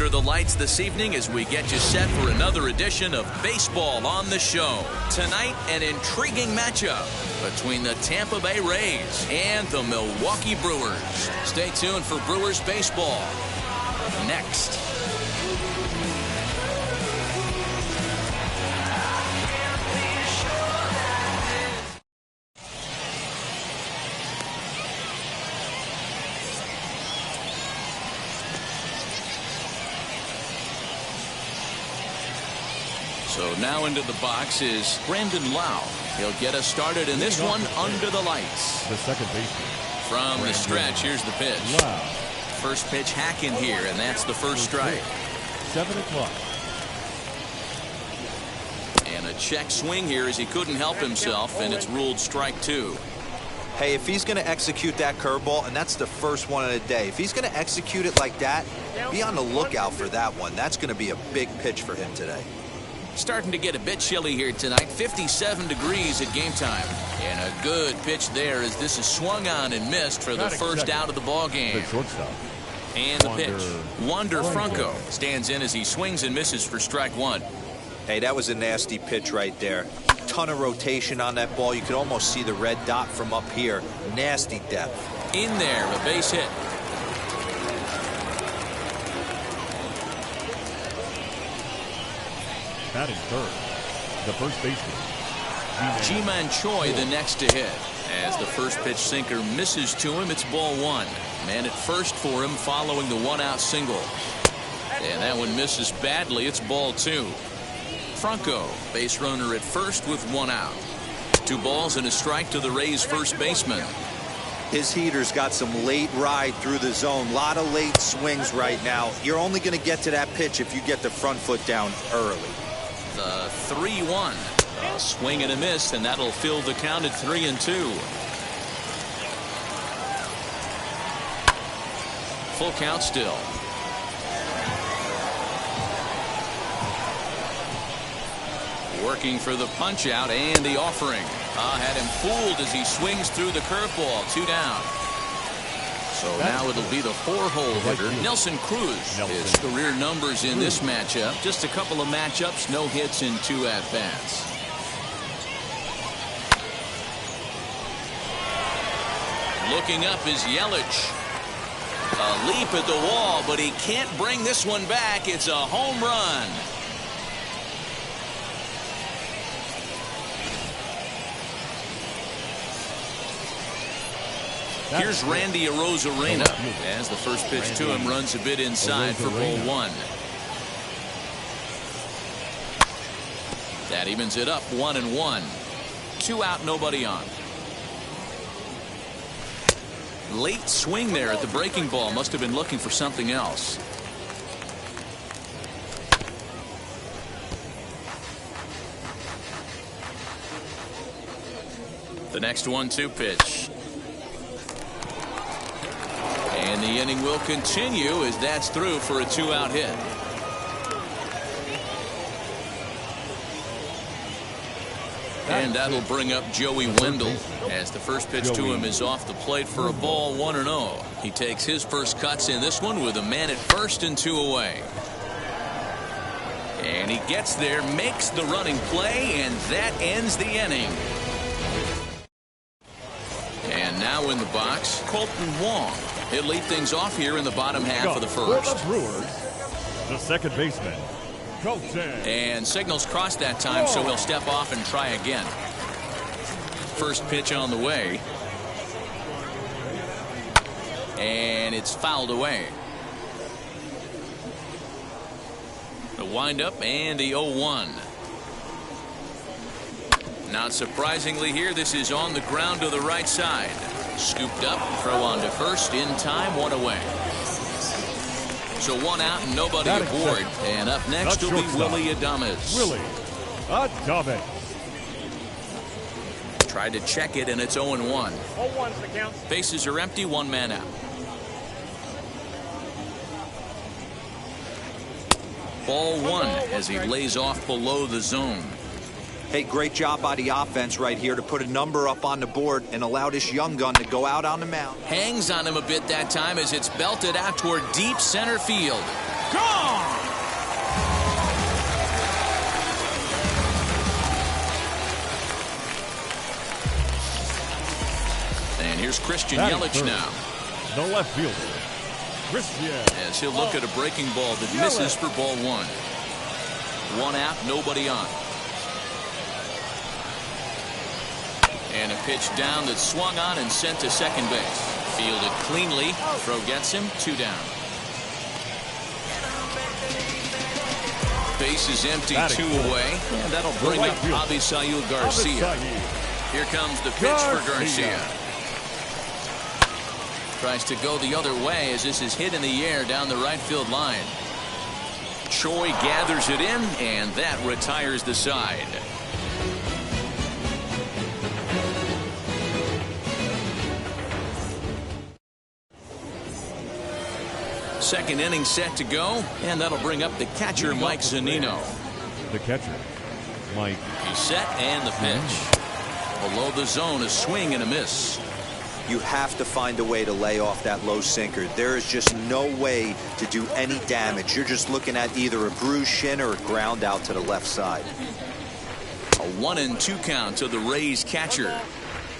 under the lights this evening as we get you set for another edition of Baseball on the Show. Tonight, an intriguing matchup between the Tampa Bay Rays and the Milwaukee Brewers. Stay tuned for Brewers baseball next. So now into the box is Brandon Lowe. He'll get us started in this one under the lights. The second baseman. From the stretch, here's the pitch. Lowe. First pitch hack in here, and that's the first strike. 7 o'clock. And a check swing here as he couldn't help himself, and it's ruled strike 2. Hey, if he's going to execute that curveball, and that's the first one of the day, if he's going to execute it like that, be on the lookout for that one. That's going to be a big pitch for him today. Starting to get a bit chilly here tonight. 57 degrees at game time. And a good pitch there as this is swung on and missed for the first out of the ball game. And the pitch. Wander Franco stands in as he swings and misses for strike 1. Hey, that was a nasty pitch right there. Ton of rotation on that ball. You could almost see the red dot from up here. Nasty depth. In there, a base hit. Batting third, the first baseman. Ji-Man Choi the next to hit. As the first pitch sinker misses to him, it's ball 1. Man at first for him following the 1-out single. And that one misses badly. It's ball 2. Franco, base runner at first with 1 out. 2 balls and a strike to the Rays first baseman. His heater's got some late ride through the zone. A lot of late swings right now. You're only going to get to that pitch if you get the front foot down early. The 3-1. A swing and a miss, and that'll fill the count at 3-2. Full count still. Working for the punch out and the offering. Had him fooled as he swings through the curveball. 2 down. So now it'll be the 4-hole hitter, Nelson Cruz. His career numbers in this matchup. Just a couple of matchups, no hits in 2 at-bats. Looking up is Yelich. A leap at the wall, but he can't bring this one back. It's a home run. Here's Randy Arozarena as the first pitch to him runs a bit inside for ball 1. That evens it up 1-1. 2 out, nobody on. Late swing there at the breaking ball. Must have been looking for something else. The next 1-2 pitch. And the inning will continue as that's through for a 2-out hit. And that'll bring up Joey Wendell as the first pitch to him is off the plate for a ball 1-0. He takes his first cuts in this one with a man at first and 2 away. And he gets there, makes the running play, and that ends the inning. And now in the box, Colton Wong. He'll lead things off here in the bottom half of the first. The Brewers, the second baseman, Colton. And signals crossed that time, so he'll step off and try again. First pitch on the way. And it's fouled away. The windup and the 0-1. Not surprisingly here, this is on the ground to the right side. Scooped up, throw on to first, in time, 1 away. So 1 out and nobody aboard. And up next will be Willy Adames. Willy Adames. Tried to check it and it's 0-1. 0-1's the count. Bases are empty, 1 man out. Ball 1 as he lays off below the zone. Hey, great job by the offense right here to put a number up on the board and allow this young gun to go out on the mound. Hangs on him a bit that time as it's belted out toward deep center field. Gone! here's Christian Batting Yelich third, now. the left fielder, Christian. As he'll look at a breaking ball that misses for ball one. One out, nobody on. And a pitch down that's swung on and sent to second base. Fielded cleanly. Throw gets him. 2 down. Base is empty, 2 away. And that'll bring up Avisail Garcia. Here comes the pitch for Garcia. Tries to go the other way as this is hit in the air down the right field line. Choi gathers it in, and that retires the side. Second inning set to go, and that'll bring up the catcher, Mike Zunino. The catcher, Mike. He's set, and the pitch. Below the zone, a swing and a miss. You have to find a way to lay off that low sinker. There is just no way to do any damage. You're just looking at either a bruised shin or a ground out to the left side. A 1-2 count to the Rays catcher.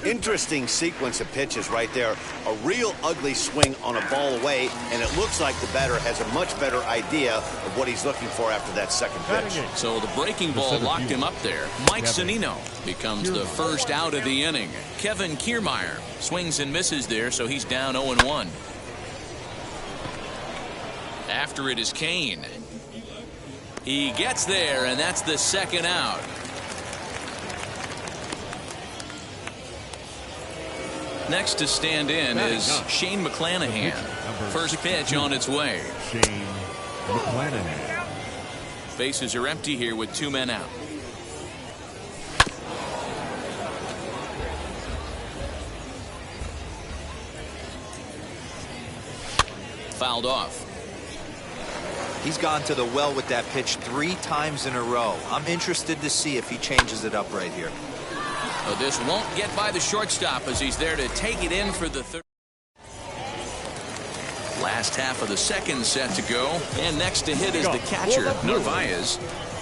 Interesting sequence of pitches right there. A real ugly swing on a ball away, and it looks like the batter has a much better idea of what he's looking for after that second pitch. So the breaking ball locked him up there. Mike Zunino becomes the first out of the inning. Kevin Kiermaier swings and misses there, so he's down 0-1. After it is Kane. He gets there, and that's the second out. Next to stand in is Shane McClanahan. First pitch on its way. Shane McClanahan. Bases are empty here with 2 men out. Fouled off. He's gone to the well with that pitch 3 times in a row. I'm interested to see if he changes it up right here. Oh, this won't get by the shortstop as he's there to take it in for the third. Last half of the second set to go, and next to hit is the catcher, Narvaez.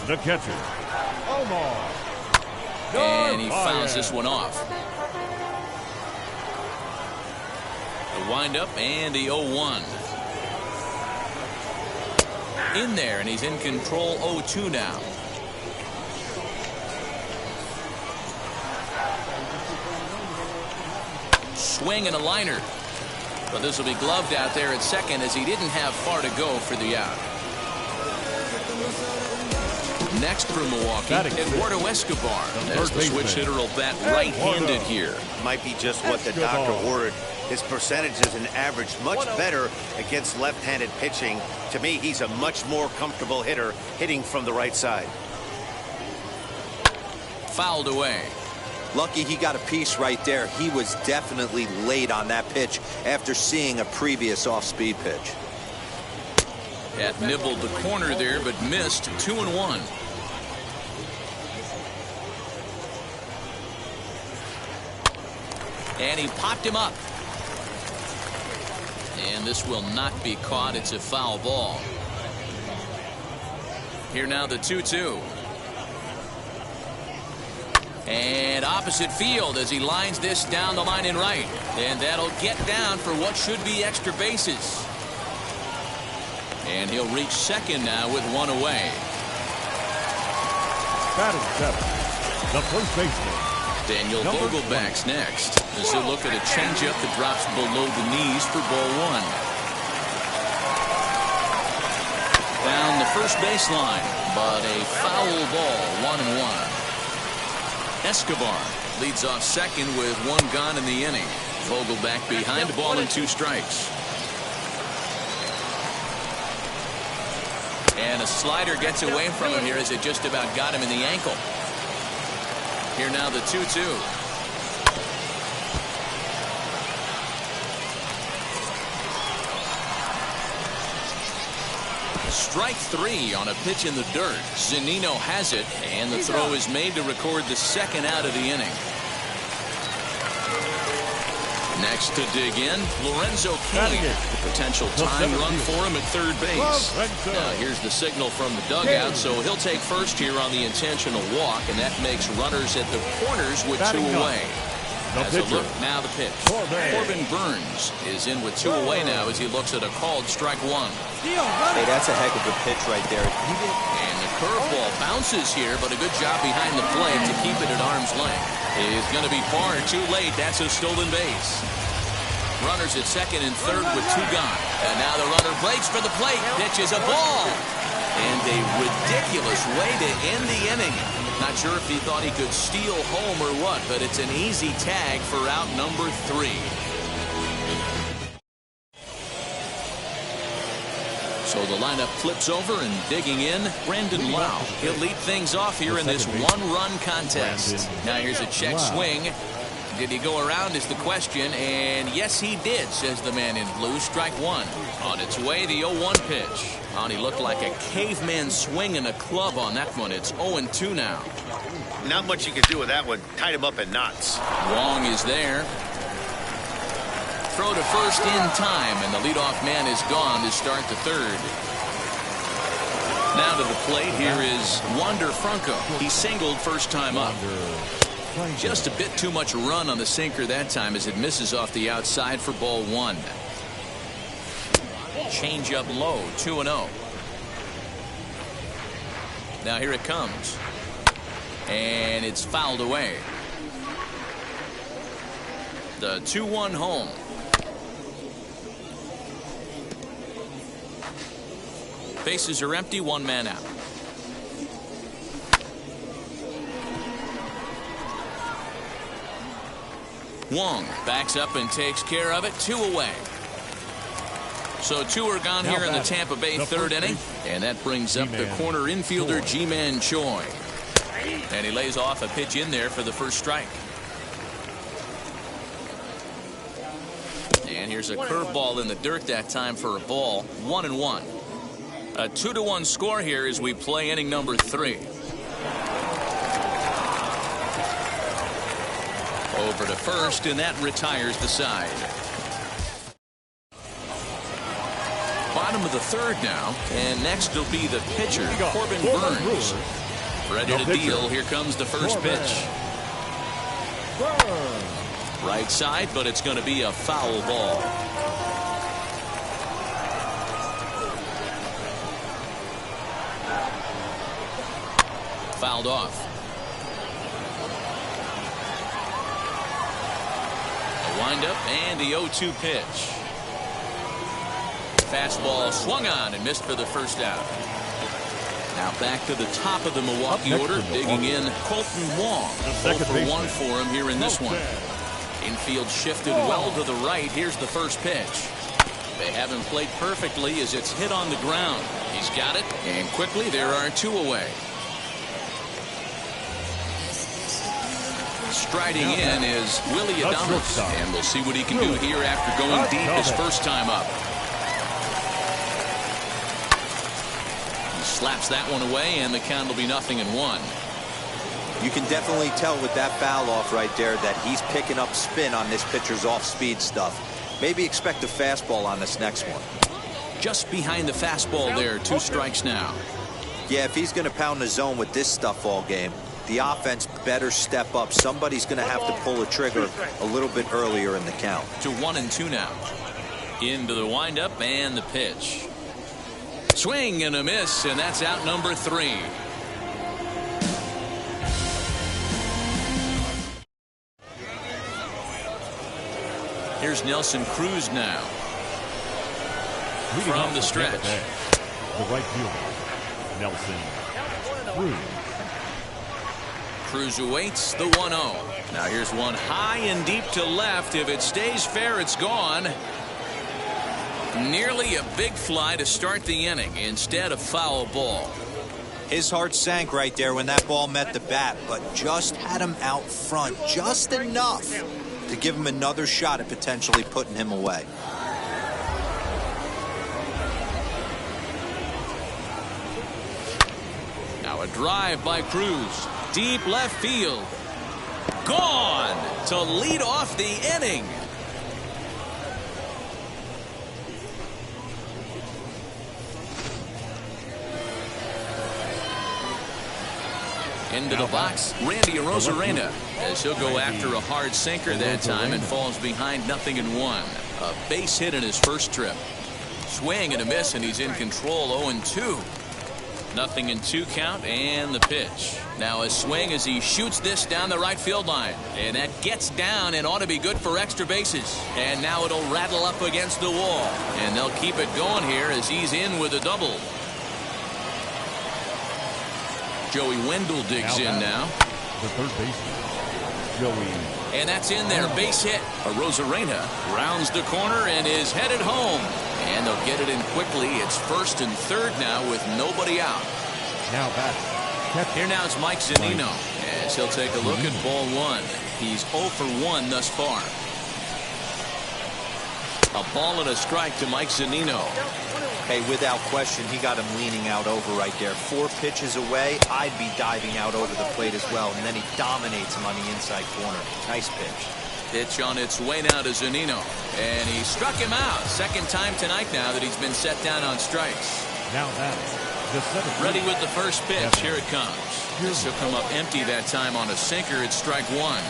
The catcher, Omar. And he fouls this one off. The windup and the 0-1. In there, and he's in control 0-2 now. Swing and a liner. But this will be gloved out there at second as he didn't have far to go for the out. Next for Milwaukee, Eduardo Escobar. As the switch hitter will bat right-handed here. Might be just what the doctor ordered. His percentages and average much better against left-handed pitching. To me, he's a much more comfortable hitter hitting from the right side. Fouled away. Lucky he got a piece right there. He was definitely late on that pitch after seeing a previous off-speed pitch. That nibbled the corner there, but missed. 2-1. And he popped him up. And this will not be caught. It's a foul ball. Here now the 2-2. And opposite field as he lines this down the line in right. And that'll get down for what should be extra bases. And he'll reach second now with 1 away. Batting 7, the first baseman, Daniel Vogelback's next. As he'll look at a changeup that drops below the knees for ball 1. Down the first baseline, but a foul ball, 1-1. Escobar leads off second with 1 gone in the inning. Vogelback behind, a ball and 2 strikes. And a slider gets away from him here as it just about got him in the ankle. Here now the 2-2. Strike 3 on a pitch in the dirt. Zunino has it, and the throw is made to record the second out of the inning. Next to dig in, Lorenzo Cain. Potential time run for him at third base. Now here's the signal from the dugout, so he'll take first here on the intentional walk, and that makes runners at the corners with 2 away. As a look, now the pitch. Corbin Burns is in with 2 away now as he looks at a called strike 1. Hey, that's a heck of a pitch right there. And the curveball bounces here, but a good job behind the plate to keep it at arm's length. Is going to be far too late. That's a stolen base. Runners at second and third with 2 gone. And now the runner waits for the plate. Pitches a ball. And a ridiculous way to end the inning. Not sure if he thought he could steal home or what, but it's an easy tag for out number 3. So the lineup flips over and digging in, Brandon Lowe. He'll lead things off here in this 1-run contest. Now here's a check swing. Did he go around is the question, and yes he did, says the man in blue. Strike 1. On its way, the 0-1 pitch. He looked like a caveman swinging a club on that one. It's 0-2 now. Not much you can do with that one. Tied him up in knots. Wong is there. Throw to first in time, and the leadoff man is gone to start the third. Now to the plate, here is Wander Franco. He singled first time up. Just a bit too much run on the sinker that time as it misses off the outside for ball 1. Change up low, 2-0. Now here it comes. And it's fouled away. The 2-1 home. Bases are empty, 1 man out. Wong backs up and takes care of it. 2 away. So 2 are gone here in the Tampa Bay third inning. And that brings up the corner infielder, Ji-Man Choi. And he lays off a pitch in there for the first strike. And here's a curveball in the dirt that time for a ball. 1-1. A 2-1 score here as we play inning number 3. Over to first, and that retires the side. Bottom of the third now, and next will be the pitcher, Corbin Burns. Ready to deal. Here comes the first pitch. Right side, but it's going to be a foul ball. Fouled off. A windup and the 0-2 pitch. Fastball swung on and missed for the first out. Now back to the top of the Milwaukee order, digging in Colton Wong. 0 for 1 for him here in this one. Infield shifted well to the right. Here's the first pitch. They haven't played perfectly as it's hit on the ground. He's got it, and quickly there are 2 away. Striding in is Willy Adames, and we'll see what he can do here after going deep his first time up. He slaps that one away, and the count will be 0-1. You can definitely tell with that foul off right there that he's picking up spin on this pitcher's off-speed stuff. Maybe expect a fastball on this next one. Just behind the fastball there, 2 strikes now. Yeah, if he's going to pound the zone with this stuff all game, the offense better step up. Somebody's going to have to pull a trigger a little bit earlier in the count. To 1-2 now. Into the windup and the pitch. Swing and a miss, and that's out number 3. Here's Nelson Cruz now. From the stretch. The right fielder, Nelson Cruz. Cruz awaits the 1-0. Now here's one high and deep to left. If it stays fair, it's gone. Nearly a big fly to start the inning. Instead, a foul ball. His heart sank right there when that ball met the bat, but just had him out front just enough to give him another shot at potentially putting him away. Now a drive by Cruz. Deep left field. Gone to lead off the inning. Into the box, Randy Arozarena, as he'll go after a hard sinker that time and falls behind 0-1. A base hit in his first trip. Swing and a miss, and he's in control. 0-2. 0-2 count, and the pitch. Now a swing as he shoots this down the right field line, and that gets down and ought to be good for extra bases. And now it'll rattle up against the wall, and they'll keep it going here as he's in with a double. Joey Wendell digs in now. The third baseman, Joey. And that's in there, base hit. Arozarena rounds the corner and is headed home. And they'll get it in quickly. It's first and third now with nobody out. Now batting. Here now is Mike Zunino as he'll take a look at ball one. He's 0 for 1 thus far. A ball and a strike to Mike Zunino. Hey, without question, he got him leaning out over right there. 4 pitches away, I'd be diving out over the plate as well. And then he dominates him on the inside corner. Nice pitch. Pitch on its way now to Zunino. And he struck him out. Second time tonight now that he's been set down on strikes. Now batting. The seventh. Ready with the first pitch. Here it comes. This will come up empty that time on a sinker. It's strike one.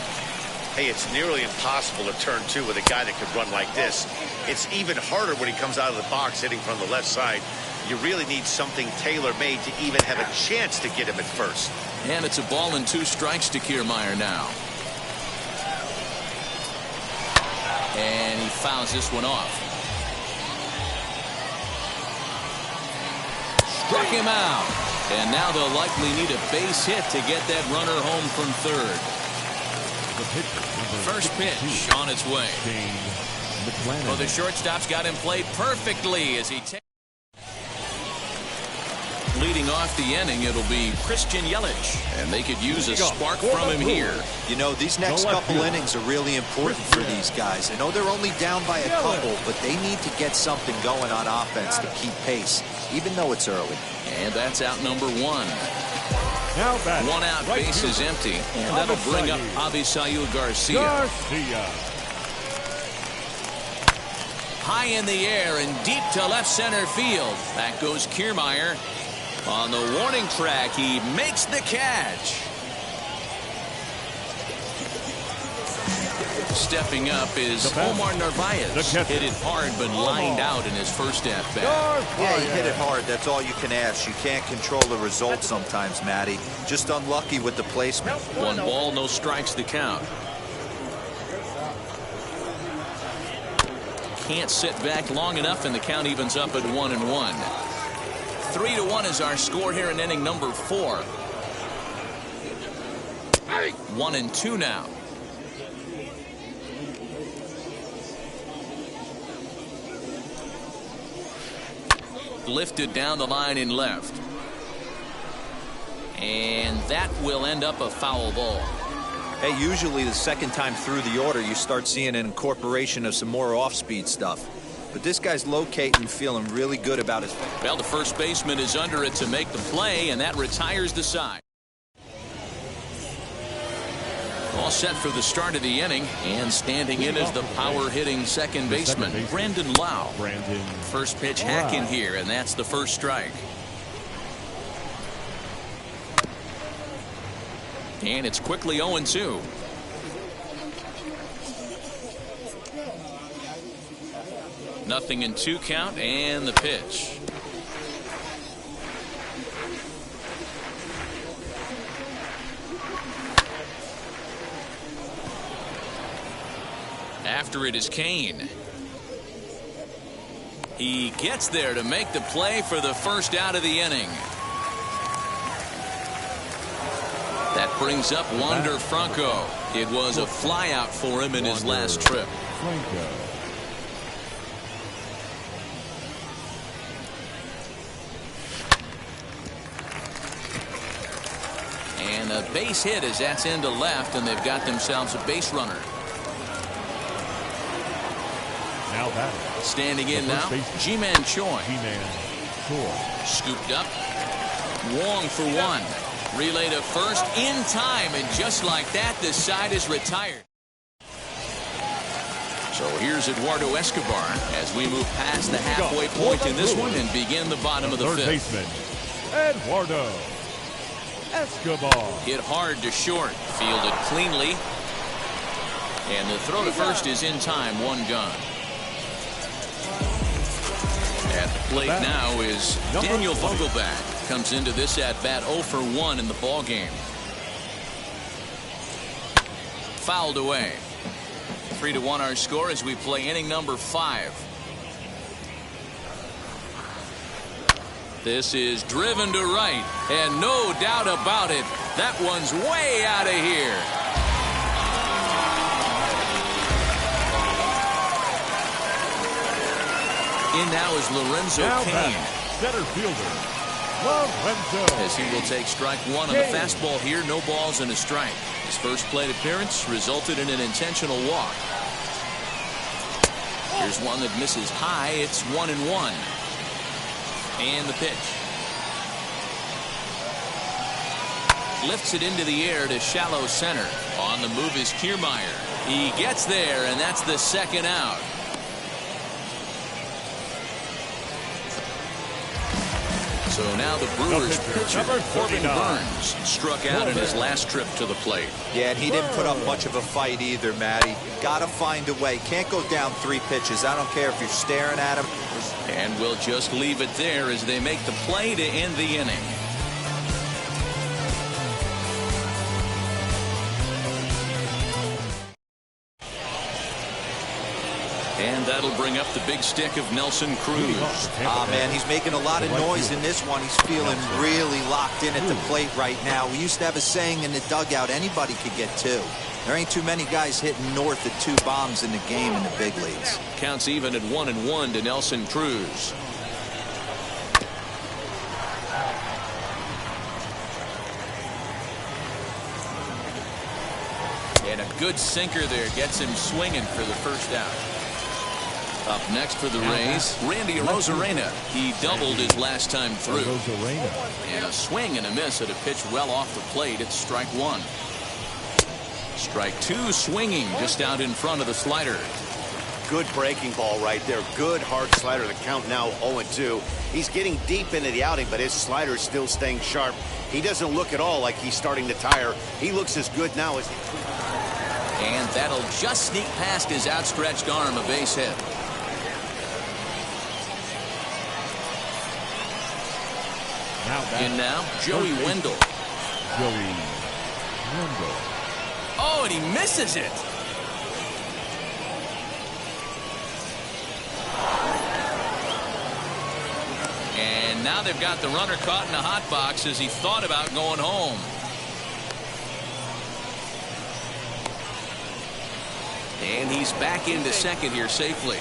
Hey, it's nearly impossible to turn two with a guy that could run like this. It's even harder when he comes out of the box hitting from the left side. You really need something tailor-made to even have a chance to get him at first. And it's a ball and 2 strikes to Kiermaier now. And he fouls this one off. Struck him out. And now they'll likely need a base hit to get that runner home from third. First pitch on its way. Well, the shortstop's got him played perfectly as he takes. Leading off the inning, it'll be Christian Yelich, and they could use a spark from him here. You know, these next couple innings are really important for these guys. I know they're only down by a couple, but they need to get something going on offense to keep pace, even though it's early. And that's out number 1. Now batting. 1 out, base is empty, and that'll bring up Avisail Garcia. High in the air and deep to left center field. Back goes Kiermaier. On the warning track, he makes the catch. Stepping up is Omar Narvaez. Hit it hard but lined out in his first at-bat. Yeah, he hit it hard. That's all you can ask. You can't control the result sometimes, Matty. Just unlucky with the placement. 1 ball, no strikes to count. Can't sit back long enough, and the count evens up at 1-1. 3-1 is our score here in inning number 4. 1-2 now. Lifted down the line in left. And that will end up a foul ball. Hey, usually the second time through the order, you start seeing an incorporation of some more off-speed stuff. But this guy's locating, feeling really good about his... Well, the first baseman is under it to make the play, and that retires the side. All set for the start of the inning, and standing in is the power-hitting second baseman, Brandon Lau. First pitch hack in here, and that's the first strike. And it's quickly 0-2. Nothing in 2 count, and the pitch. After it is Kane. He gets there to make the play for the first out of the inning. That brings up Wander Franco. It was a flyout for him in his last trip. And a base hit as that's into left, and they've got themselves a base runner. Now batting. Standing in now, Ji-Man Choi. Scooped up. Wong for 1. Relay to first in time, and just like that, the side is retired. So here's Eduardo Escobar as we move past the halfway point in this one and begin the bottom of the 5th. Third baseman, Eduardo Escobar. Hit hard to short. Fielded cleanly. And the throw to first is in time. One gone. At the plate now is Daniel Vogelbach. Comes into this at bat 0 for 1 in the ball game. Fouled away. 3-1 our score as we play inning number 5. This is driven to right, and no doubt about it, that one's way out of here. In now is Lorenzo Cain. Center fielder, Lorenzo. As he will take strike 1 on the fastball here, no balls and a strike. His first plate appearance resulted in an intentional walk. Here's one that misses high. It's 1-1. And the pitch. Lifts it into the air to shallow center. On the move is Kiermaier. He gets there, and that's the second out. So now the Brewers pitcher, Corbin Burns, struck out in his last trip to the plate. Yeah, and he didn't put up much of a fight either, Matty. Got to find a way. Can't go down 3 pitches. I don't care if you're staring at him. And we'll just leave it there as they make the play to end the inning. And that'll bring up the big stick of Nelson Cruz. Ah, man, he's making a lot of noise in this one. He's feeling really locked in at the plate right now. We used to have a saying in the dugout, anybody could get 2. There ain't too many guys hitting north of 2 bombs in the game in the big leagues. Counts even at 1-1 to Nelson Cruz. And a good sinker there gets him swinging for the first out. Up next for the Rays, Randy Arozarena. He doubled his last time through. And a swing and a miss at a pitch well off the plate. It's strike 1. Strike 2 swinging just out in front of the slider. Good breaking ball right there. Good hard slider. The count now 0-2. He's getting deep into the outing, but his slider is still staying sharp. He doesn't look at all like he's starting to tire. He looks as good now as he... And that'll just sneak past his outstretched arm, a base hit. In now, Joey Wendell. Oh, and he misses it. And now they've got the runner caught in a hot box as he thought about going home. And he's back into second here safely.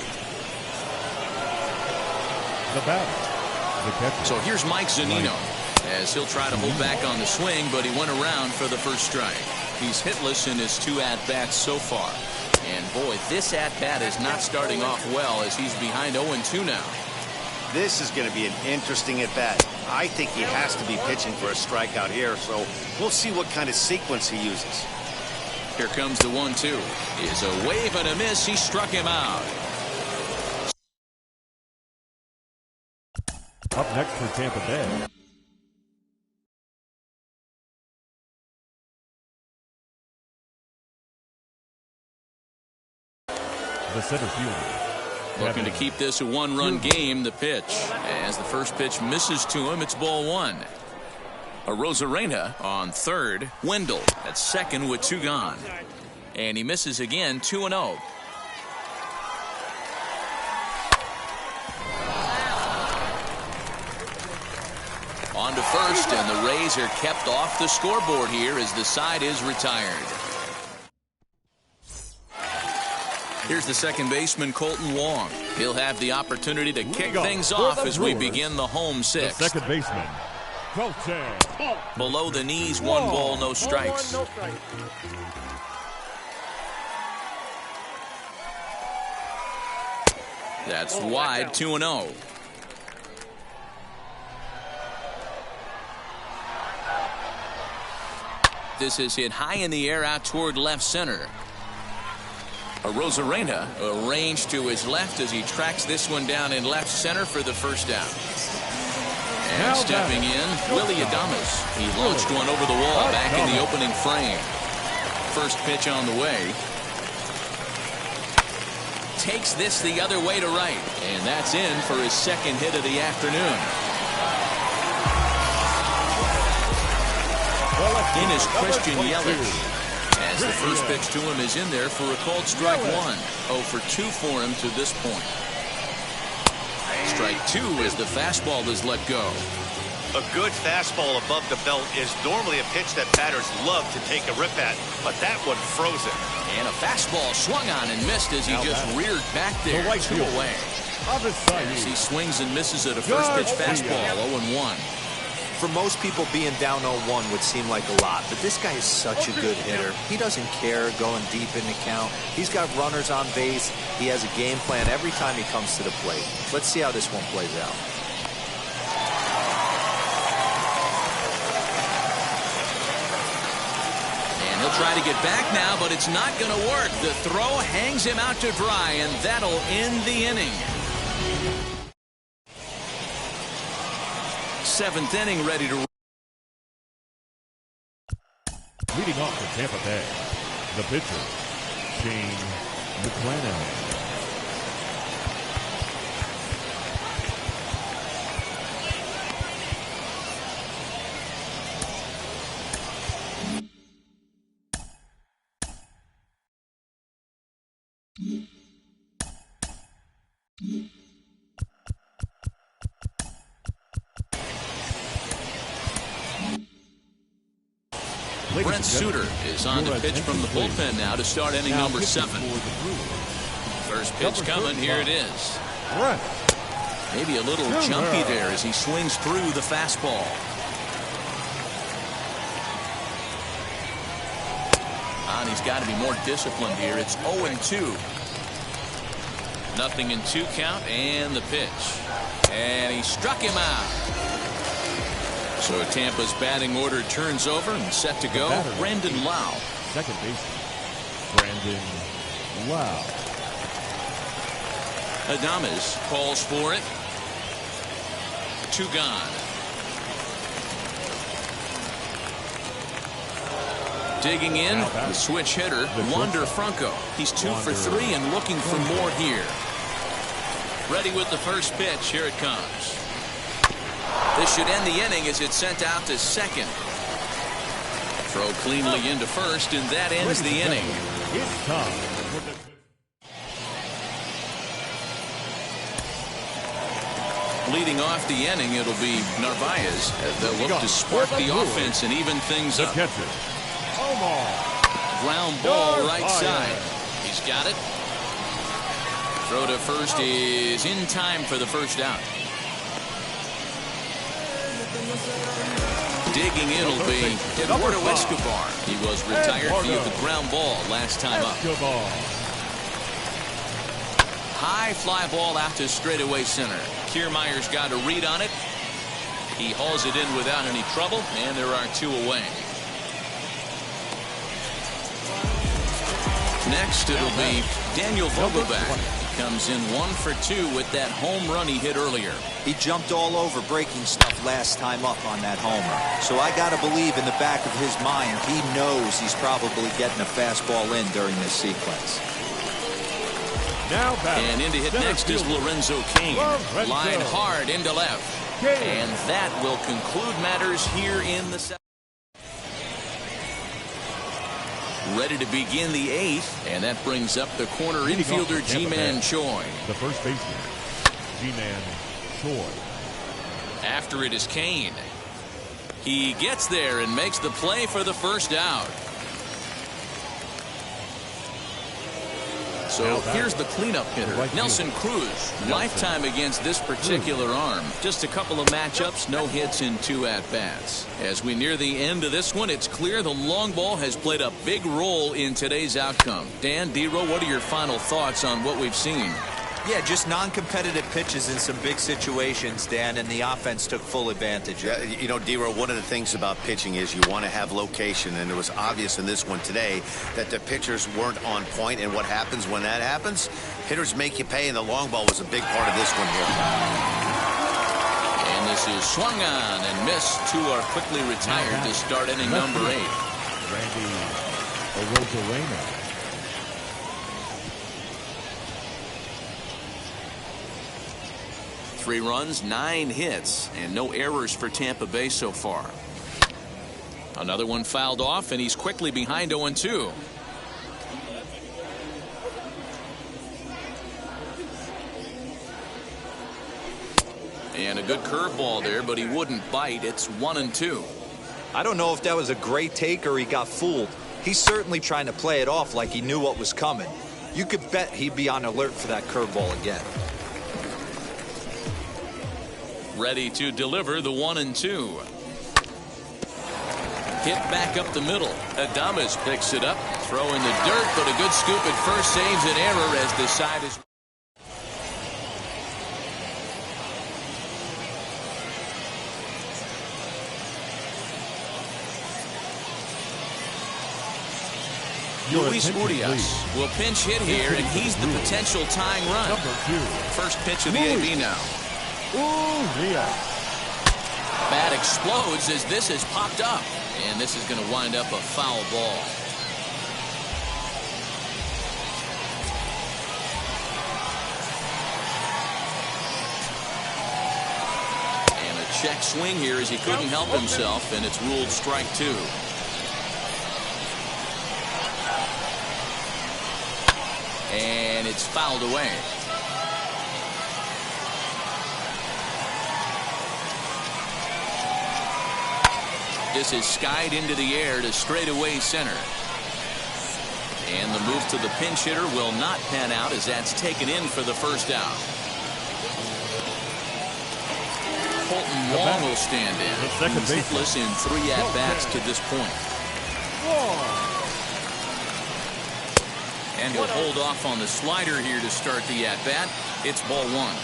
The batter. So here's Mike Zunino as he'll try to hold back on the swing, but he went around for the first strike. He's hitless in his 2 at-bats so far. And boy, this at-bat is not starting off well as he's behind 0-2 now. This is going to be an interesting at-bat. I think he has to be pitching for a strikeout here, so we'll see what kind of sequence he uses. Here comes the 1-2. Is a wave and a miss. He struck him out. Up next for Tampa Bay. The center fielder. Looking to keep this a 1-run game. The pitch. As the first pitch misses to him, it's ball 1. Arozarena on third. Wendell at second with 2 gone. And he misses again, 2-0. On to first, and the Rays are kept off the scoreboard here as the side is retired. Here's the second baseman, Colton Wong. He'll have the opportunity to kick things off as we begin the home 6th. The second baseman, Colton. Below the knees, 1 ball, no strikes. That's wide, 2-0. This is hit high in the air out toward left center. Arozarena arranged to his left as he tracks this one down in left center for the first out. And stepping in, Willy Adames. He launched one over the wall back in the opening frame. First pitch on the way. Takes this the other way to right. And that's in for his second hit of the afternoon. In is Christian Yelich. As the first pitch to him is in there for a called strike one. 0 for 2 for him to this point. Strike 2 as the fastball is let go. A good fastball above the belt is normally a pitch that batters love to take a rip at, but that one froze it. And a fastball swung on and missed as he just reared back there. 2 away. As he swings and misses at a first pitch fastball. 0-1. For most people, being down 0-1 would seem like a lot, but this guy is such a good hitter. He doesn't care going deep in the count. He's got runners on base. He has a game plan every time he comes to the plate. Let's see how this one plays out. And he'll try to get back now, but it's not going to work. The throw hangs him out to dry, and that'll end the inning. 7th inning ready to. Leading off for Tampa Bay, the pitcher, Shane McClanahan. Brent Suter is on to pitch from the bullpen now to start inning number 7. First pitch coming, here it is. Maybe a little jumpy there as he swings through the fastball. And he's got to be more disciplined here. It's 0-2. Nothing in 2 count, and the pitch. And he struck him out. So Tampa's batting order turns over and set to go. Brandon Lowe. Second baseman, Brandon Lowe. Adames calls for it. 2 gone. Digging in, the switch hitter, Wander Franco. He's 2 for 3 and looking for more here. Ready with the first pitch. Here it comes. This should end the inning as it's sent out to second. Throw cleanly into first, and that ends the inning. It's time. Leading off the inning, it'll be Narvaez as they'll look to spark the offense and even things up. Catcher, Omar. Ground ball right side. He's got it. Throw to first is in time for the first out. Digging in will be Eduardo Escobar. He was retired via the ground ball last time up. High fly ball out to straightaway center. Kiermaier's got a read on it. He hauls it in without any trouble, and there are 2 away. Next, it'll be Daniel Vogelbach. Comes in 1 for 2 with that home run he hit earlier. He jumped all over breaking stuff last time up on that homer. So I got to believe in the back of his mind, he knows he's probably getting a fastball in during this sequence. Now and in to hit next is Lorenzo Cain. Line hard into left. And that will conclude matters here in the 7th. Ready to begin the 8th, and that brings up the corner infielder Ji-Man Choi. The first baseman, Ji-Man Choi. After it is Cain. He gets there and makes the play for the first out. So here's the cleanup hitter, Nelson Cruz. Lifetime against this particular arm. Just a couple of matchups, no hits in 2 at-bats. As we near the end of this one, it's clear the long ball has played a big role in today's outcome. Dan, D-Row, what are your final thoughts on what we've seen? Yeah, just non-competitive pitches in some big situations, Dan, and the offense took full advantage. Yeah, you know, D-Row, one of the things about pitching is you want to have location, and it was obvious in this one today that the pitchers weren't on point, and what happens when that happens? Hitters make you pay, and the long ball was a big part of this one here. And the this is swung on and missed. Two are quickly retired to start inning number 8. Randy Arozarena. Three runs, 9 hits, and no errors for Tampa Bay so far. Another one fouled off, and he's quickly behind 0-2. And a good curveball there, but he wouldn't bite. It's 1-2. I don't know if that was a great take or he got fooled. He's certainly trying to play it off like he knew what was coming. You could bet he'd be on alert for that curveball again. Ready to deliver the 1-2. Hit back up the middle. Adames picks it up. Throw in the dirt, but a good scoop at first saves an error as the side is. Luis Urias will pinch hit here, and he's the potential tying run. First pitch of the AB now. Bat explodes as this is popped up, and this is going to wind up a foul ball. And a check swing here as he couldn't help himself, and it's ruled strike 2. And it's fouled away. This is skied into the air to straightaway center. And the move to the pinch hitter will not pan out as that's taken in for the first out. Colton Wong will stand in. He's hitless in 3 at-bats to this point. And he'll hold off on the slider here to start the at-bat. It's ball 1.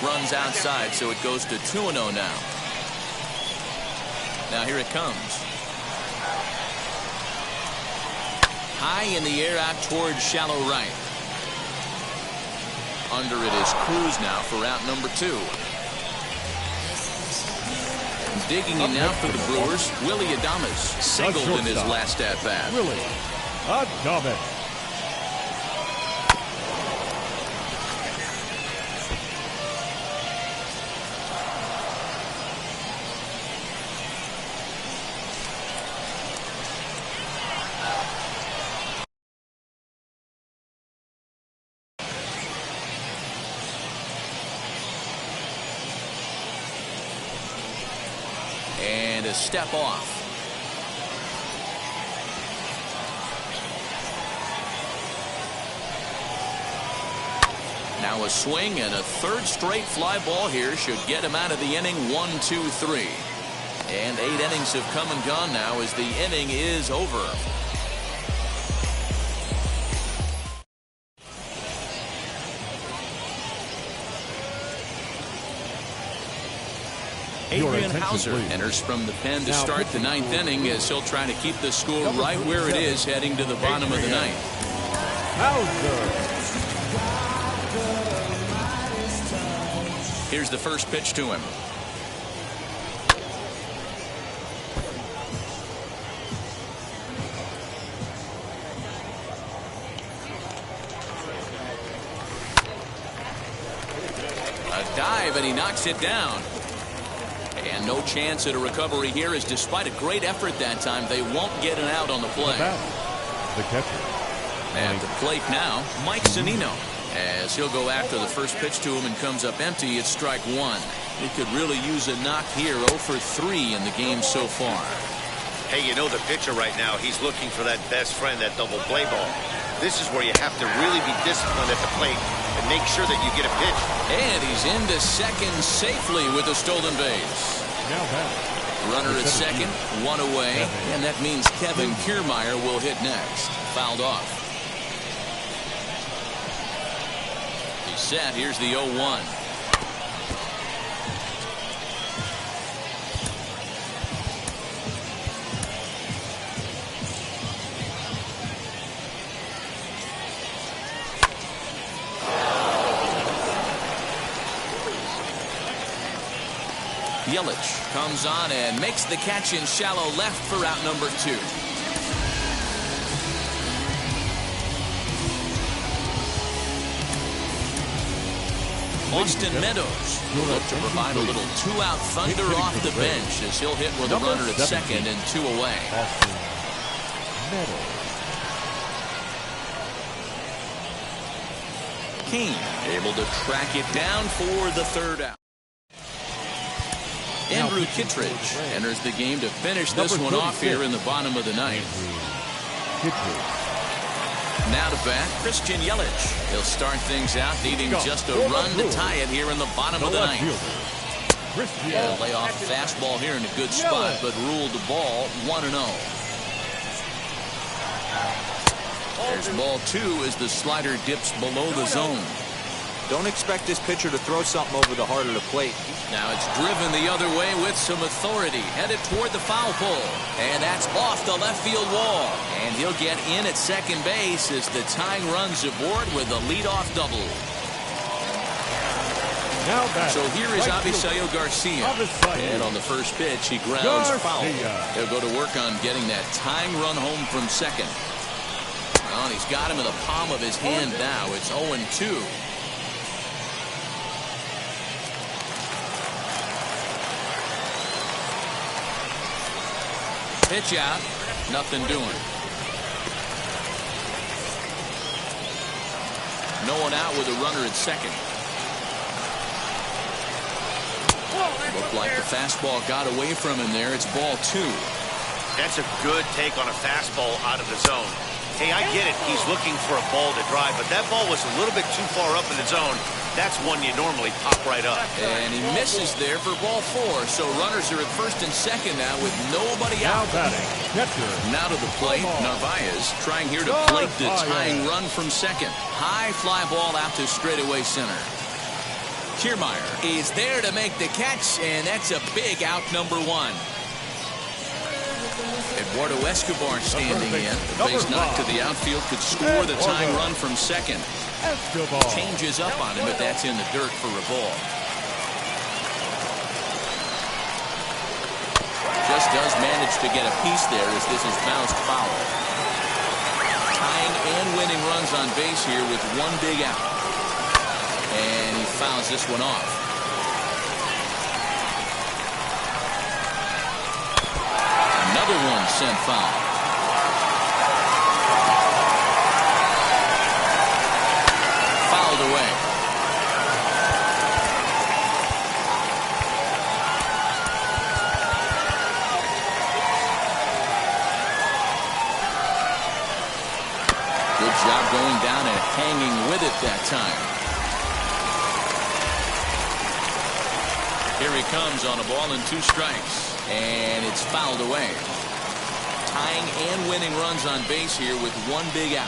Runs outside, so it goes to 2-0 now. Now here it comes. High in the air out towards shallow right. Under it is Cruz now for out number 2. Digging in now for the Brewers, Willy Adames singled in his last at-bat. Willy Adames. And a step off. Now a swing and a third straight fly ball here should get him out of the inning. 1-2-3. And 8 innings have come and gone now as the inning is over. Adrian Hauser enters from the pen to start the 9th inning as he'll try to keep the score right where it is heading to the bottom of the 9th. Here's the first pitch to him. A dive, and he knocks it down. And no chance at a recovery here, as despite a great effort that time, they won't get an out on the play. The catcher. At the plate now, Mike Zunino, as he'll go after the first pitch to him and comes up empty. It's strike 1. He could really use a knock here. 0 for 3 in the game so far. Hey, you know the pitcher right now, he's looking for that best friend, that double play ball. This is where you have to really be disciplined at the plate and make sure that you get a pitch. And he's into second safely with a stolen base. Runner at second, 1 away, and that means Kevin Kiermaier will hit next. Fouled off. He's set. Here's the 0-1. Yelich comes on and makes the catch in shallow left for out number 2. Austin Meadows will look to provide a little 2-out thunder off the bench as he'll hit with a runner at second and 2 away. Austin Meadows. King able to track it down for the 3rd out. Andrew Kittredge enters the game to finish this one off here in the bottom of the 9th. Kittredge. Now to bat, Christian Yelich. He'll start things out needing just a run to tie it here in the bottom of the 9th. Yeah, lay off fastball here in a good spot, but ruled the ball 1-0. There's ball 2 as the slider dips below the zone. Don't expect this pitcher to throw something over the heart of the plate. Now it's driven the other way with some authority, headed toward the foul pole, and that's off the left field wall, and he'll get in at second base as the tying runs aboard with a leadoff double. Now so here is Avisaíl Garcia, and on the first pitch he grounds foul. He'll go to work on getting that tying run home from second. Well, he's got him in the palm of his hand now. It's 0-2. Pitch out, nothing doing. No one out with a runner at second. Looked like the fastball got away from him there. It's ball 2. That's a good take on a fastball out of the zone. Hey, I get it. He's looking for a ball to drive, but that ball was a little bit too far up in the zone. That's one you normally pop right up. And he misses there for ball 4. So runners are at first and second now with nobody out. Now to the plate, Narvaez trying here to plate the tying run from second. High fly ball out to straightaway center. Kiermaier is there to make the catch, and that's a big out number 1. Eduardo Escobar standing in. The base knock to the outfield could score the tying run from second. Changes up on him, but that's in the dirt for a ball. Just does manage to get a piece there as this is bounced foul. Tying and winning runs on base here with one big out. And he fouls this one off. Another one sent foul. Fouled away. Good job going down and hanging with it that time. Here he comes on a ball and 2 strikes. And it's fouled away. Tying and winning runs on base here with one big out.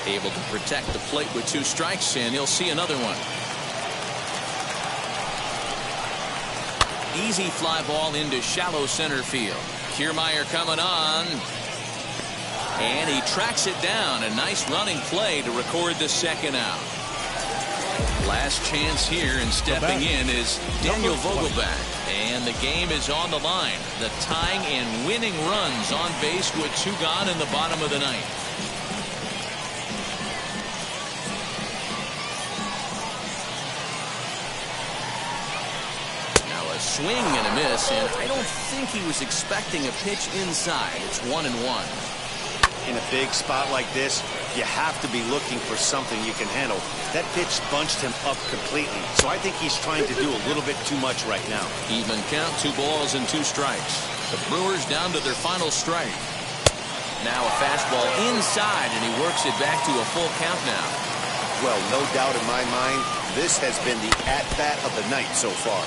Able to protect the plate with 2 strikes, and he'll see another one. Easy fly ball into shallow center field. Kiermaier coming on. And he tracks it down. A nice running play to record the second out. Last chance here, and stepping in is Daniel Vogelbach. And the game is on the line. The tying and winning runs on base with 2 gone in the bottom of the 9th. Now a swing and a miss, and I don't think he was expecting a pitch inside. It's 1-1. In a big spot like this, you have to be looking for something you can handle. That pitch bunched him up completely, so I think he's trying to do a little bit too much right now. Even count, 2 balls and 2 strikes. The Brewers down to their final strike. Now a fastball inside, and he works it back to a full count now. Well, no doubt in my mind, this has been the at-bat of the night so far.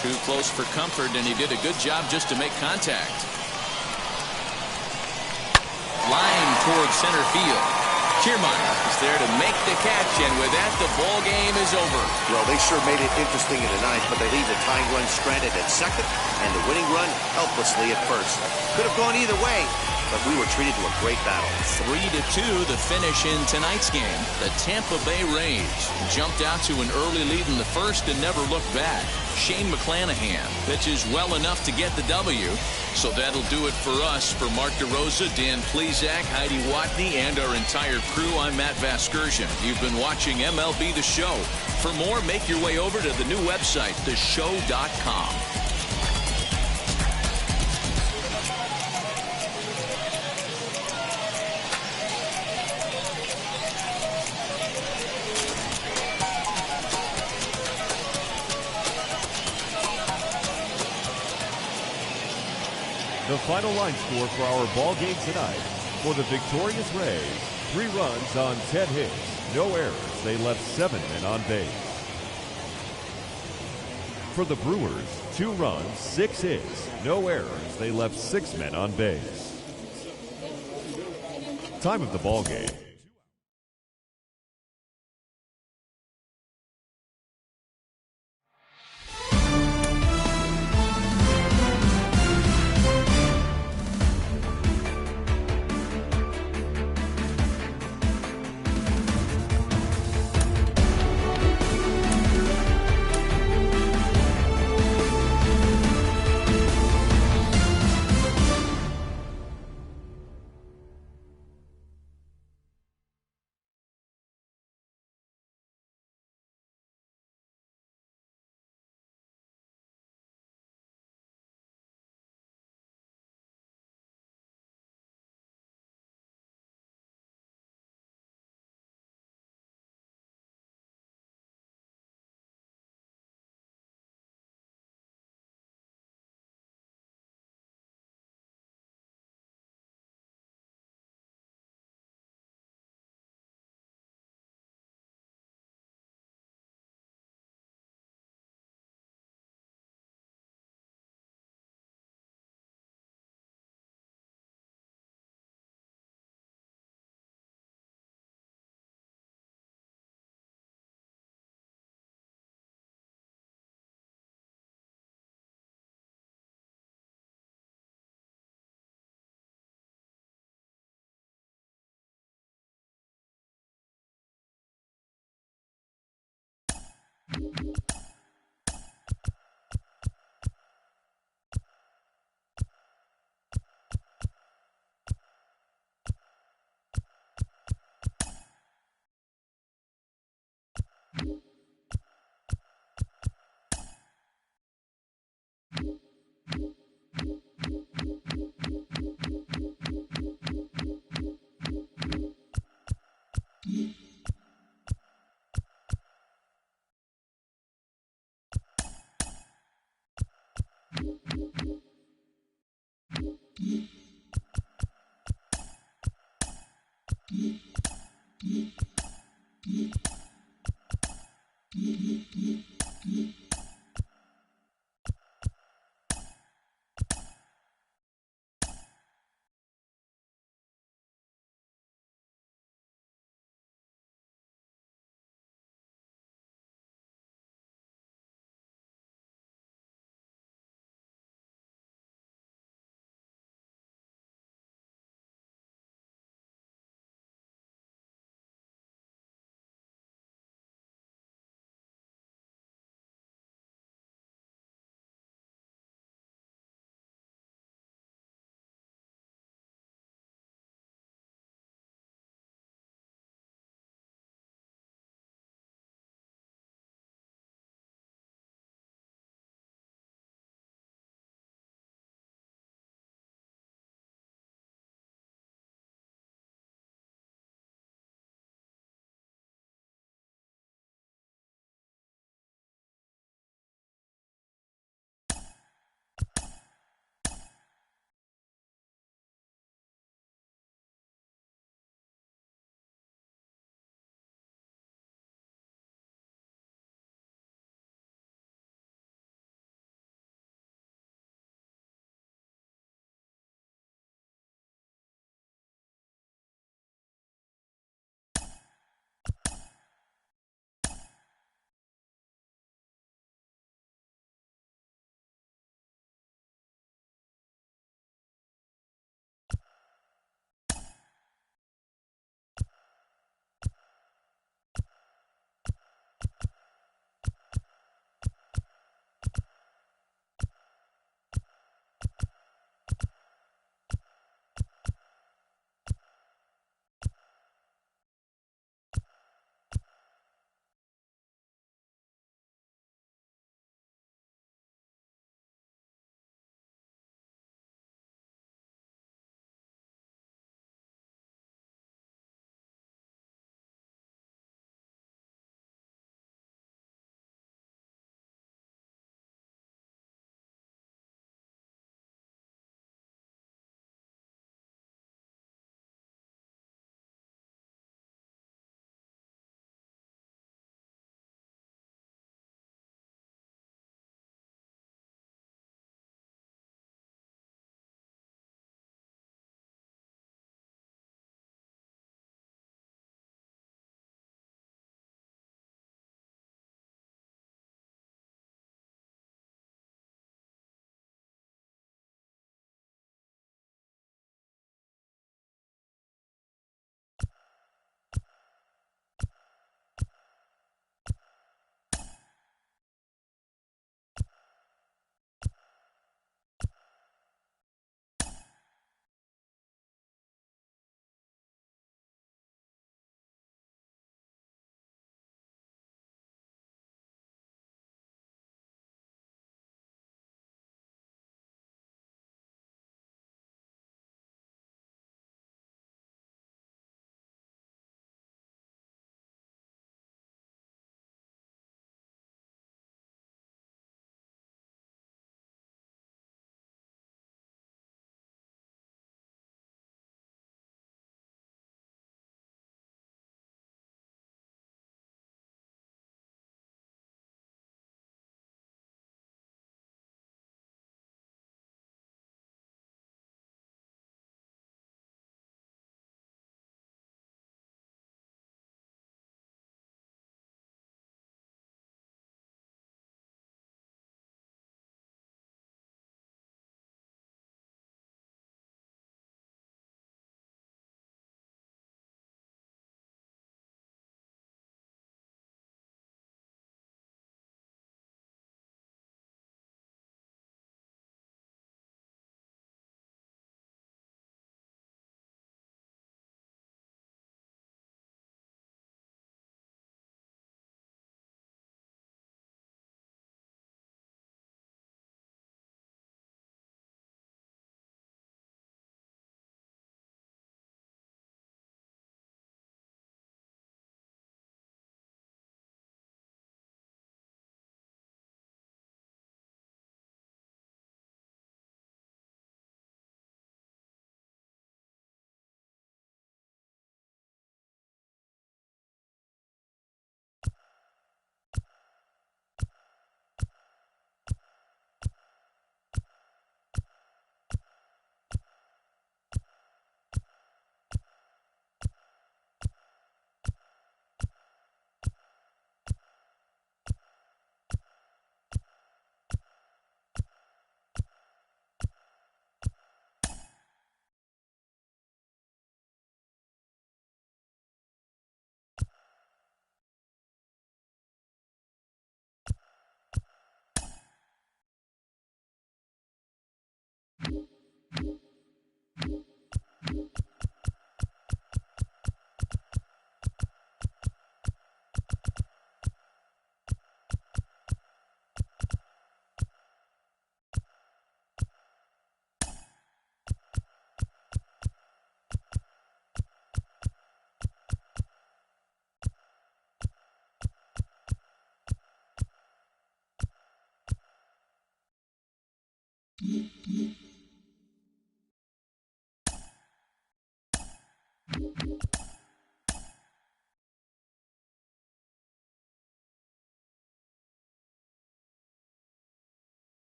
Too close for comfort, and he did a good job just to make contact. Line towards center field. Kiermaier is there to make the catch, and with that, the ball game is over. Well, they sure made it interesting in the 9th, but they leave the tying run stranded at second and the winning run helplessly at first. Could have gone either way, but we were treated to a great battle. 3-2 the finish in tonight's game. The Tampa Bay Rays jumped out to an early lead in the first and never looked back. Shane McClanahan pitches well enough to get the W. So that'll do it for us. For Mark DeRosa, Dan Plesac, Heidi Watney, and our entire crew, I'm Matt Vasgersian. You've been watching MLB The Show. For more, make your way over to the new website, theshow.com. The final line score for our ball game tonight. For the victorious Rays, 3 runs on 10 hits, no errors. They left 7 men on base. For the Brewers, 2 runs, 6 hits, no errors. They left 6 men on base. Time of the ball game,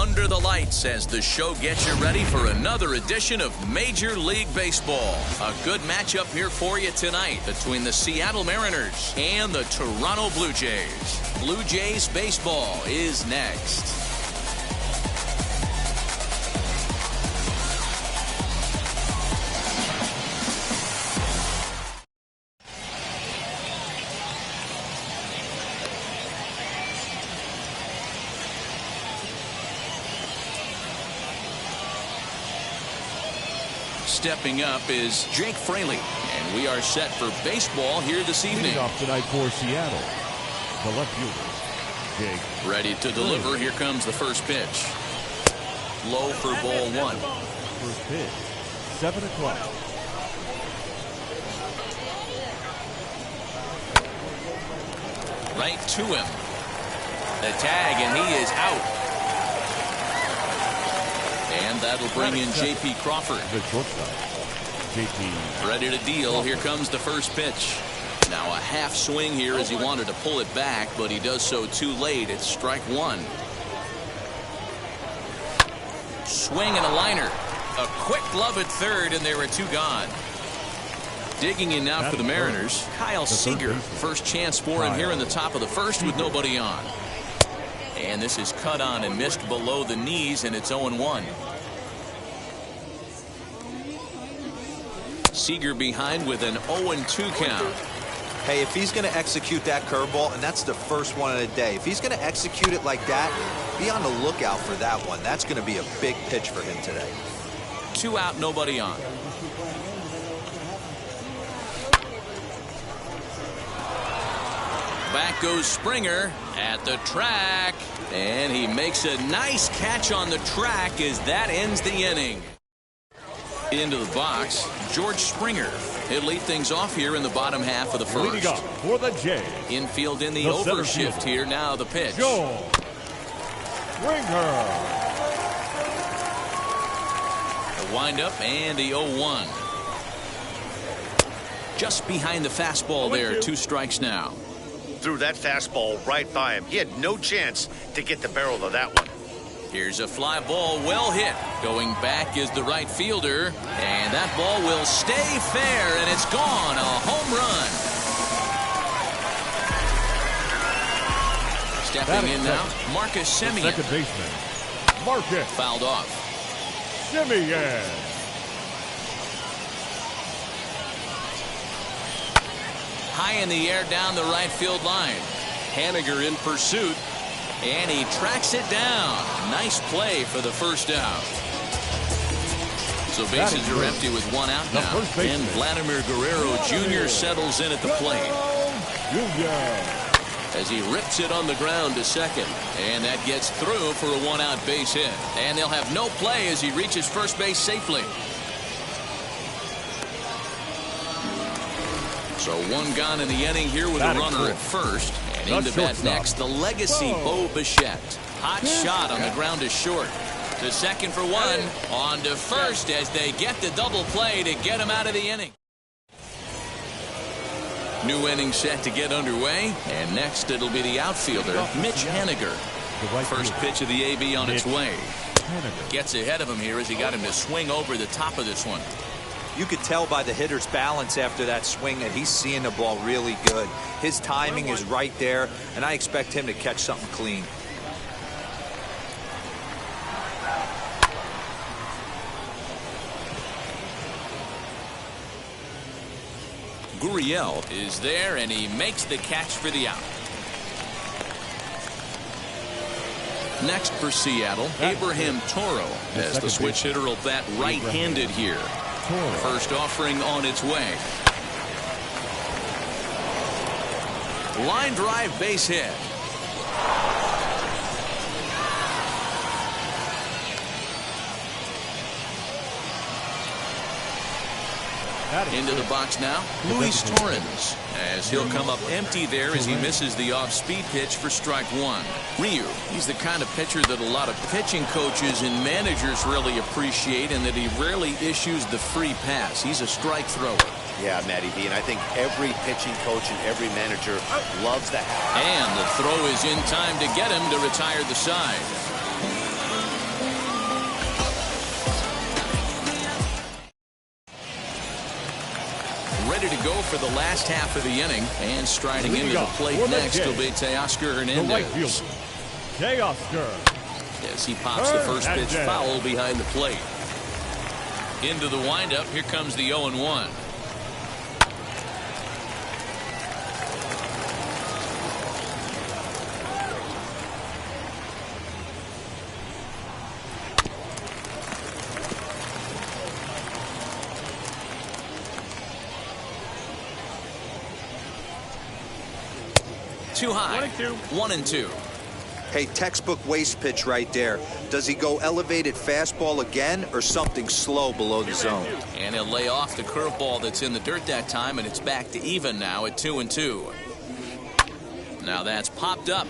under the lights as the show gets you ready for another edition of Major League Baseball. A good matchup here for you tonight between the Seattle Mariners and the Toronto Blue Jays. Blue Jays baseball is next. Stepping up is Jake Fraley, and we are set for baseball here this evening. Leading off tonight for Seattle, the left fielder, Jake. Ready to deliver. Here comes the first pitch. Low for ball one. First pitch, 7 o'clock. Right to him. The tag, and he is out. And that'll bring in J.P. Crawford. The shortstop, J.P. Ready to deal. Here comes the first pitch. Now a half swing here as he wanted to pull it back, but he does so too late. It's strike one. Swing and a liner. A quick glove at third, and there are two gone. Digging in now for the Mariners, Kyle Seager. First chance for him here in the top of the first with nobody on. And this is cut on and missed below the knees, and it's 0-1. Seager behind with an 0-2 count. Hey, if he's going to execute that curveball, and that's the first one of the day, if he's going to execute it like that, be on the lookout for that one. That's going to be a big pitch for him today. 2 out, nobody on. Back goes Springer at the track, and he makes a nice catch on the track as that ends the inning. Into the box, George Springer. He'll lead things off here in the bottom half of the first. Leading up for the Jays. Infield in the overshift here. Now the pitch. George Springer. The windup and the 0-1. Just behind the fastball there. 2 strikes now. Threw that fastball right by him. He had no chance to get the barrel of that one. Here's a fly ball, well hit. Going back is the right fielder, and that ball will stay fair, and it's gone. A home run. Stepping in now, Marcus Semien. Second baseman, Marcus. Fouled off. Semien. High in the air down the right field line. Haniger in pursuit, and he tracks it down. Nice play for the first out. So bases are empty with 1 out now. And Vladimir Guerrero Jr. settles in at the plate. As he rips it on the ground to second. And that gets through for a 1-out base hit. And they'll have no play as he reaches first base safely. So 1 gone in the inning here with a runner at first. And into bat next, the legacy Bo Bichette. Hot shot on the ground to short. To second for 1. On to first as they get the double play to get him out of the inning. New inning set to get underway. And next it'll be the outfielder, Mitch Haniger. First pitch of the AB on its way. Gets ahead of him here as he got him to swing over the top of this one. You could tell by the hitter's balance after that swing that he's seeing the ball really good. His timing is right there, and I expect him to catch something clean. Gurriel is there, and he makes the catch for the out. Next for Seattle, Abraham Toro, as the switch hitter will bat right-handed here. First offering on its way. Line drive base hit. Into the box now, Luis Torrens, as he'll come up empty there as he misses the off-speed pitch for strike 1. Ryu, he's the kind of pitcher that a lot of pitching coaches and managers really appreciate, and that he rarely issues the free pass. He's a strike thrower. Yeah, Matty B, and I think every pitching coach and every manager loves that. And the throw is in time to get him to retire the side. go for the last half of the inning. And striding into the plate next will be Teoscar Hernandez. The right fielder, Teoscar. As he pops the first pitch foul behind the plate. Into the windup. Here comes the 0-1. Too high. 1-2. Hey, textbook waste pitch right there. Does he go elevated fastball again or something slow below the zone? And he'll lay off the curveball that's in the dirt that time, and it's back to even now at 2-2. Now that's popped up.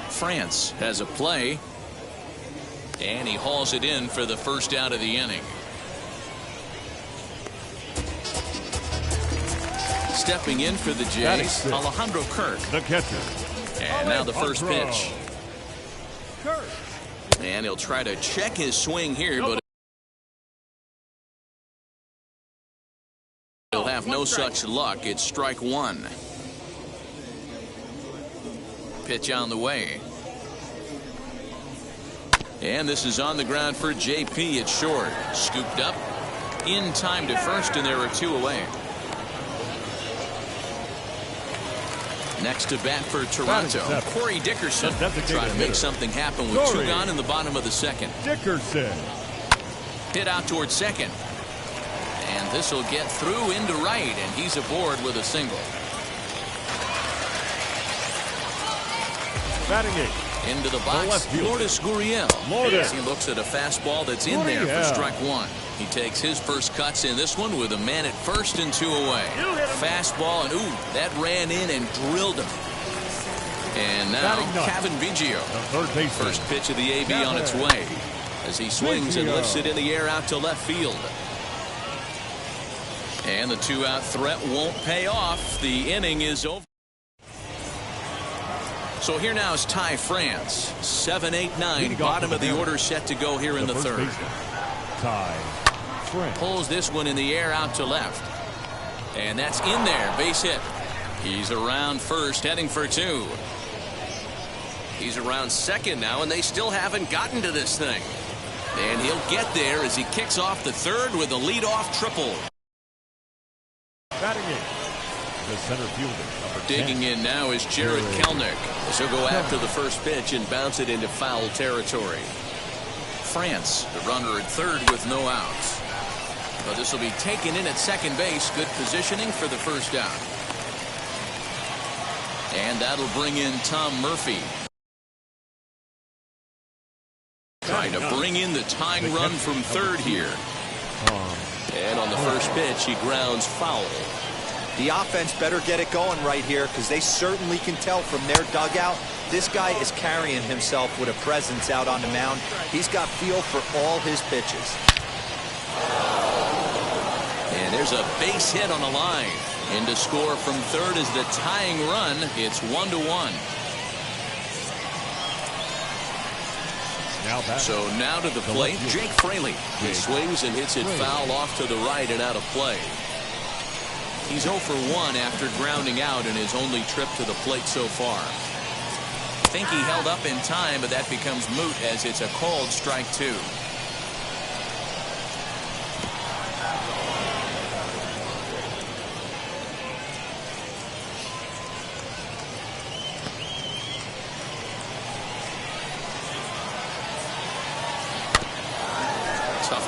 France has a play, and he hauls it in for the first out of the inning. Stepping in for the Jays, Alejandro Kirk. The catcher. And now the first pitch. And he'll try to check his swing here, but he'll have no such luck. It's strike one. Pitch on the way. And this is on the ground for JP at short. Scooped up. In time to first, and there are two away. Next to bat for Toronto, Corey Dickerson trying to make something happen with two gone in the bottom of the second. Dickerson. Hit out towards second. And this will get through into right, and he's aboard with a single. Batting eighth. Into the box, Lourdes Gurriel. As he looks at a fastball that's in there for strike one. He takes his first cuts in this one with a man at first and two away. Fastball, and ooh, that ran in and drilled him. And now Cavan Biggio. First pitch of the AB on its way as he swings and lifts it in the air out to left field. And the two-out threat won't pay off. The inning is over. So here now is Ty France. 7-8-9, bottom of the order set to go here in the third. Ty France. Pulls this one in the air out to left. And that's in there, base hit. He's around first, heading for two. He's around second now, and they still haven't gotten to this thing. And he'll get there as he kicks off the third with a leadoff triple. Batting eighth, the center fielder. Digging in now is Jared Kelenic. As he'll go after the first pitch and bounce it into foul territory. France, the runner at third with no outs. But this will be taken in at second base. Good positioning for the first out. And that'll bring in Tom Murphy. Trying to bring in the tying run from third here. And on the first pitch, he grounds foul. The offense better get it going right here because they certainly can tell from their dugout this guy is carrying himself with a presence out on the mound. He's got feel for all his pitches. And there's a base hit on the line. In to score from third is the tying run. It's 1-1. So now to the plate, Jake Fraley. He swings and hits it foul off to the right and out of play. He's 0 for 1 after grounding out in his only trip to the plate so far. I think he held up in time, but that becomes moot as it's a called strike two.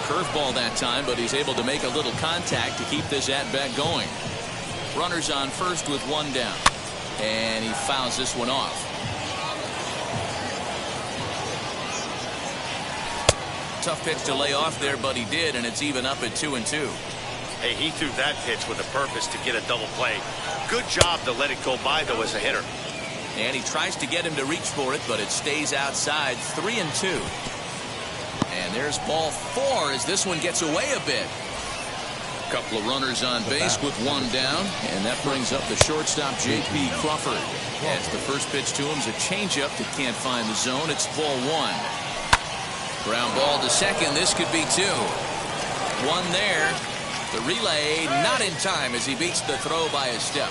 Curveball that time, but he's able to make a little contact to keep this at-bat going. Runners on first with one down. And he fouls this one off. Tough pitch to lay off there, but he did, and it's even up at 2-2. Hey, he threw that pitch with a purpose to get a double play. Good job to let it go by, though, as a hitter. And he tries to get him to reach for it, but it stays outside. 3-2. And there's ball 4 as this one gets away a bit. A couple of runners on base with one down, and that brings up the shortstop J.P. Crawford. As the first pitch to him is a changeup that can't find the zone. It's ball 1. Ground ball to second. This could be 2. One there, The relay not in time as he beats the throw by a step.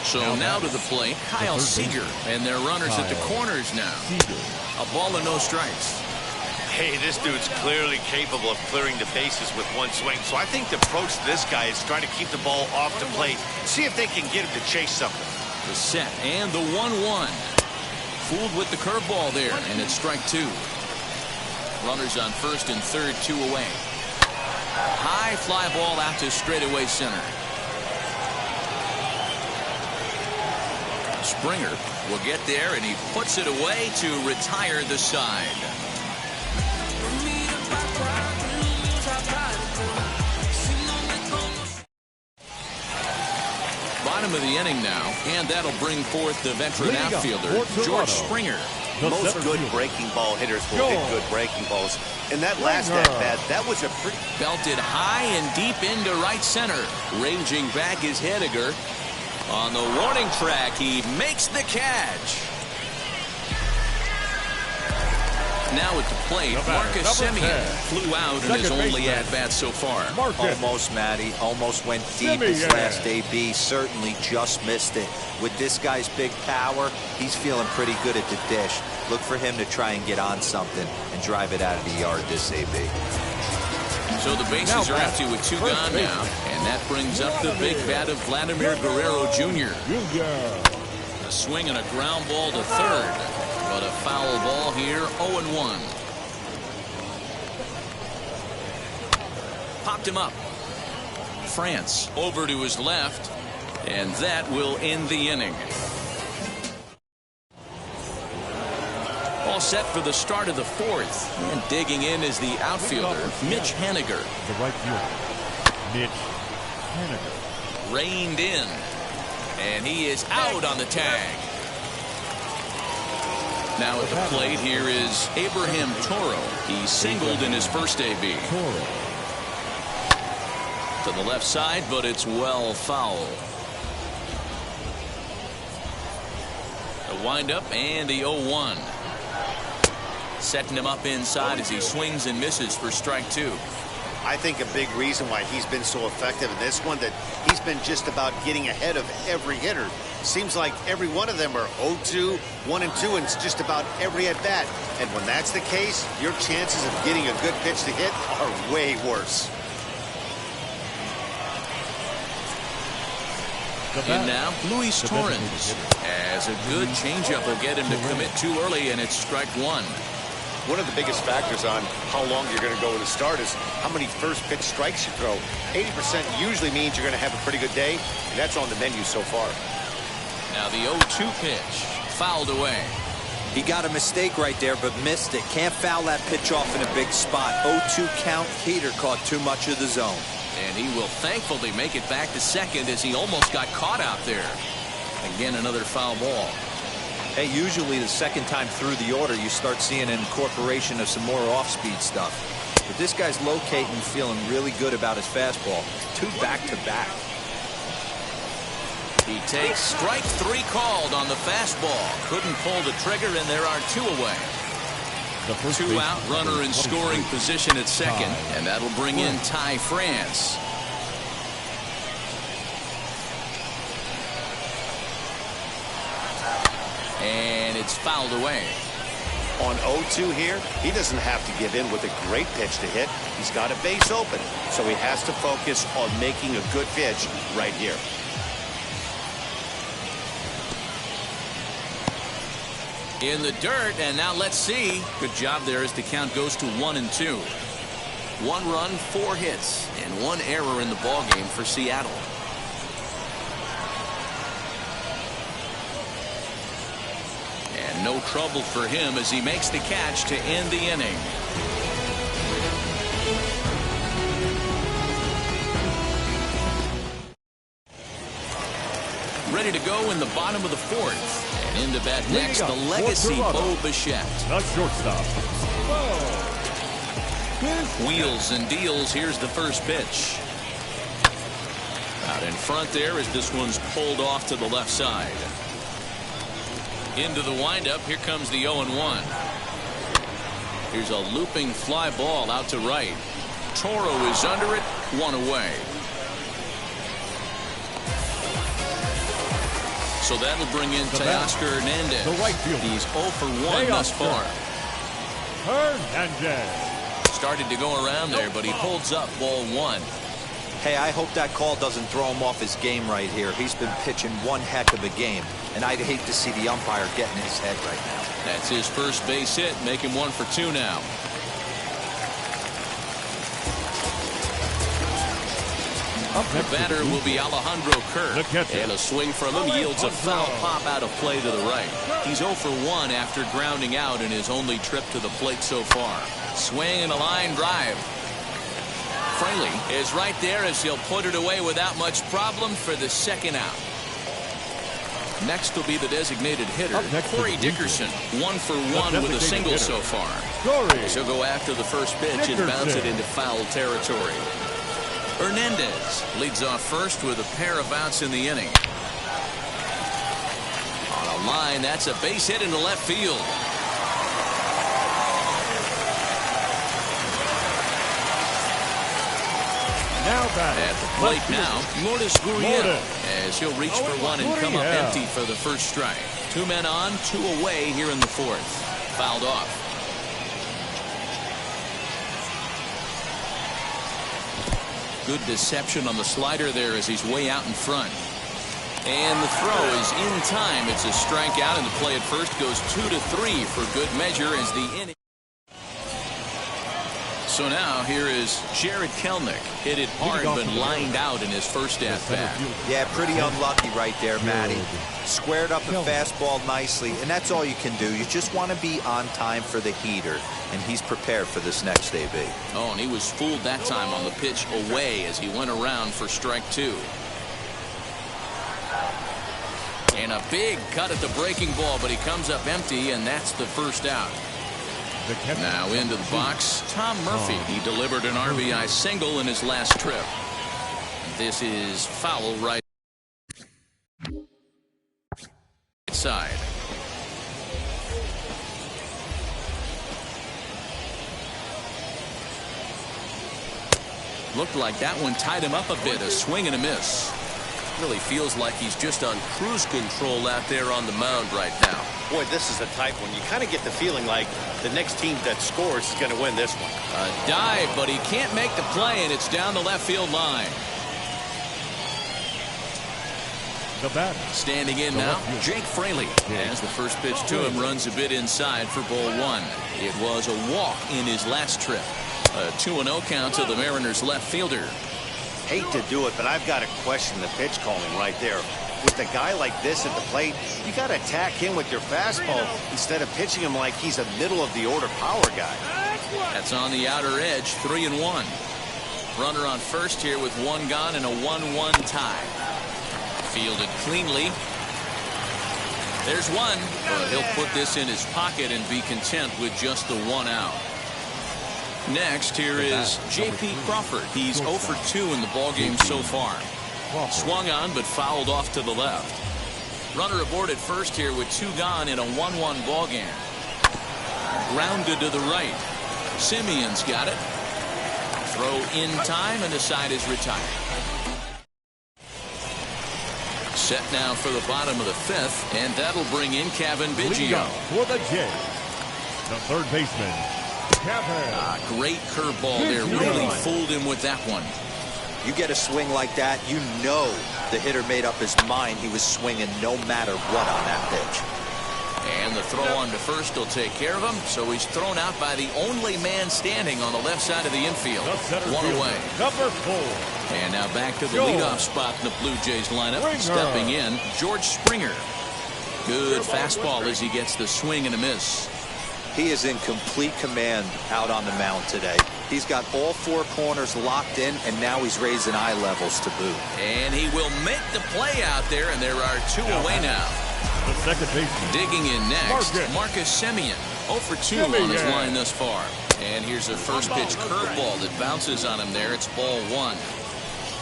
So now to the plate, Kyle Seager. And their runners at the corners now. A ball and no strikes. Hey, this dude's clearly capable of clearing the bases with one swing. So I think the approach to this guy is trying to keep the ball off the plate. See if they can get him to chase something. The set and the 1-1. Fooled with the curveball there, and it's strike two. Runners on first and third, 2 away. High fly ball out to straightaway center. Springer will get there, and he puts it away to retire the side. Bottom of the inning now, and that'll bring forth the veteran outfielder, George Springer. Most good breaking ball hitters will hit good breaking balls. And that last at-bat, that was a pretty... Belted high and deep into right center. Ranging back is Henniger. On the warning track, he makes the catch. Now at the plate, Marcus Semien flew out in his only at-bat so far. Almost, Matty. Almost went deep his last AB. Certainly just missed it. With this guy's big power, he's feeling pretty good at the dish. Look for him to try and get on something and drive it out of the yard this AB. So the bases are empty with 2 gone now. And that brings up the big bat of Vladimir Guerrero Jr. A swing and a ground ball to third. But a foul ball here, 0-1. Popped him up. France over to his left. And that will end the inning. All set for the start of the 4th. And digging in is the outfielder, Mitch Haniger. The right fielder, Mitch Haniger. Reined in. And he is out on the tag. Now at the plate here is Abraham Toro. He singled in his first AB. To the left side, but it's well foul. The windup and the 0-1. Setting him up inside as he swings and misses for strike 2. I think a big reason why he's been so effective in this one, that he's been just about getting ahead of every hitter. Seems like every one of them are 0-2, 1-2, and it's just about every at-bat. And when that's the case, your chances of getting a good pitch to hit are way worse. And now, Luis Torrens. As a good changeup will get him to commit too early, and it's strike 1. One of the biggest factors on how long you're going to go with a start is how many first pitch strikes you throw. 80% usually means you're going to have a pretty good day, and that's on the menu so far. Now the 0-2 pitch, fouled away. He got a mistake right there, but missed it. Can't foul that pitch off in a big spot. 0-2 count. Heater caught too much of the zone. And he will thankfully make it back to second as he almost got caught out there. Again, another foul ball. Hey, usually the second time through the order, you start seeing an incorporation of some more off-speed stuff. But this guy's locating, feeling really good about his fastball. 2 back-to-back. He takes strike 3 called on the fastball. Couldn't pull the trigger, and there are 2 away. 2 out, runner in scoring position at second, and that'll bring in Ty France. And it's fouled away. On 0-2 here, he doesn't have to give in with a great pitch to hit. He's got a base open, so he has to focus on making a good pitch right here. In the dirt, and now let's see. Good job there as the count goes to 1-2. 1 run, 4 hits, and 1 error in the ballgame for Seattle. And no trouble for him as he makes the catch to end the inning. Ready to go in the bottom of the 4th. And in to bat next, the legacy Bo Bichette. The shortstop. Wheels and deals. Here's the first pitch. Out in front there as this one's pulled off to the left side. Into the windup. Here comes the 0-1. Here's a looping fly ball out to right. Toro is under it, 1 away. So that'll bring in Teoscar Hernandez. The right fielder. He's 0 for 1 thus far. Hernandez. Started to go around there, but he holds up ball 1. Hey, I hope that call doesn't throw him off his game right here. He's been pitching one heck of a game, and I'd hate to see the umpire get in his head right now. That's his first base hit, making 1 for 2 now. The batter will be Alejandro Kirk, and a swing from him yields a foul pop out of play to the right. He's 0 for 1 after grounding out in his only trip to the plate so far. Swing and a line drive. Fraley is right there as he'll put it away without much problem for the second out. Next will be the designated hitter, Corey Dickerson, 1 for 1 with a single so far. He'll go after the first pitch and bounce it into foul territory. Hernandez leads off first with a pair of outs in the inning. On a line, that's a base hit into left field. Now back at the plate now, Lourdes Gurriel, as he'll reach for 1 and come up empty for the first strike. 2 men on, 2 away here in the 4th. Fouled off. Good deception on the slider there as he's way out in front. And the throw is in time. It's a strikeout, and the play at first goes 2-3 for good measure as the inning. So now here is Jared Kelenic. Hit it hard but lined out in his first at-bat. Yeah, pretty unlucky right there, Matty. Squared up a fastball nicely, and that's all you can do. You just want to be on time for the heater, and he's prepared for this next AB. Oh, and he was fooled that time on the pitch away as he went around for strike 2. And a big cut at the breaking ball, but he comes up empty, and that's the first out. Now into the box, Tom Murphy. He delivered an RBI single in his last trip. This is foul right side. Looked like that one tied him up a bit. A swing and a miss. Really feels like he's just on cruise control out there on the mound right now. Boy, this is the type one. You kind of get the feeling like the next team that scores is going to win this one. A dive, but he can't make the play, and it's down the left field line. The batter. Standing in now, Jake Fraley. As the first pitch to him runs a bit inside for ball 1. It was a walk in his last trip. A 2-0 count to the Mariners left fielder. Hate to do it, but I've got to question the pitch calling right there. With a guy like this at the plate, you got to attack him with your fastball instead of pitching him like he's a middle-of-the-order power guy. That's on the outer edge, 3-1. Runner on first here with 1 gone and a 1-1 tie. Fielded cleanly. There's 1, but he'll put this in his pocket and be content with just the 1 out. Next, here is J.P. Crawford. He's 0 for 2 in the ballgame so far. Swung on, but fouled off to the left. Runner aboard at first here with 2 gone in a 1-1 ballgame. Grounded to the right. Simeon's got it. Throw in time, and the side is retired. Set now for the bottom of the 5th, and that'll bring in Cavan Biggio. For the Jays, the third baseman, Cavan. Great curveball there. Really fooled him with that one. You get a swing like that, you know the hitter made up his mind he was swinging no matter what on that pitch. And the throw on to first will take care of him, so he's thrown out by the only man standing on the left side of the infield. 1 away. Number 4. And now back to the leadoff spot in the Blue Jays lineup. Stepping in, George Springer. Good fastball as he gets the swing and a miss. He is in complete command out on the mound today. He's got all 4 corners locked in, and now he's raising eye levels to boot. And he will make the play out there, and there are 2 away now. The second baseman. Digging in next, Marcus Semien. 0 for 2 on his line thus far. And here's a first pitch curveball that bounces on him there. It's ball 1.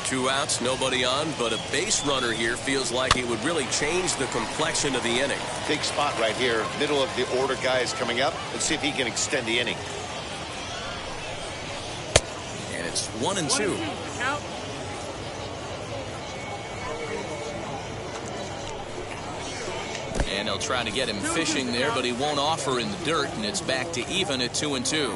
2 outs, nobody on, but a base runner here feels like it would really change the complexion of the inning. Big spot right here. Middle of the order guy is coming up. Let's see if he can extend the inning. And It's 1-2. And they'll try to get him fishing there, but he won't offer in the dirt, and it's back to even at 2-2.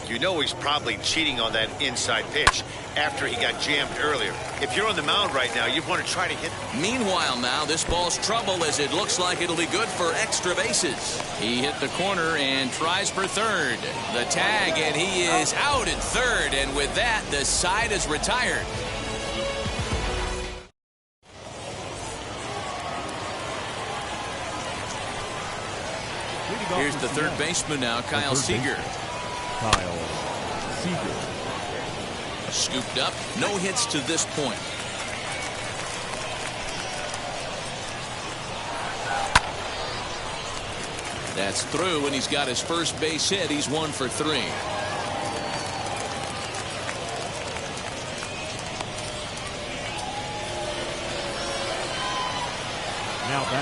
You know he's probably cheating on that inside pitch after he got jammed earlier. If you're on the mound right now, you want to try to hit. Meanwhile now, this ball's trouble as it looks like it'll be good for extra bases. He hit the corner and tries for third. The tag, and he is out at third, and with that, the side is retired. Here's the third baseman now, Kyle Seager. Kyle Seager. Scooped up, no hits to this point. That's through, and he's got his first base hit. He's 1 for 3.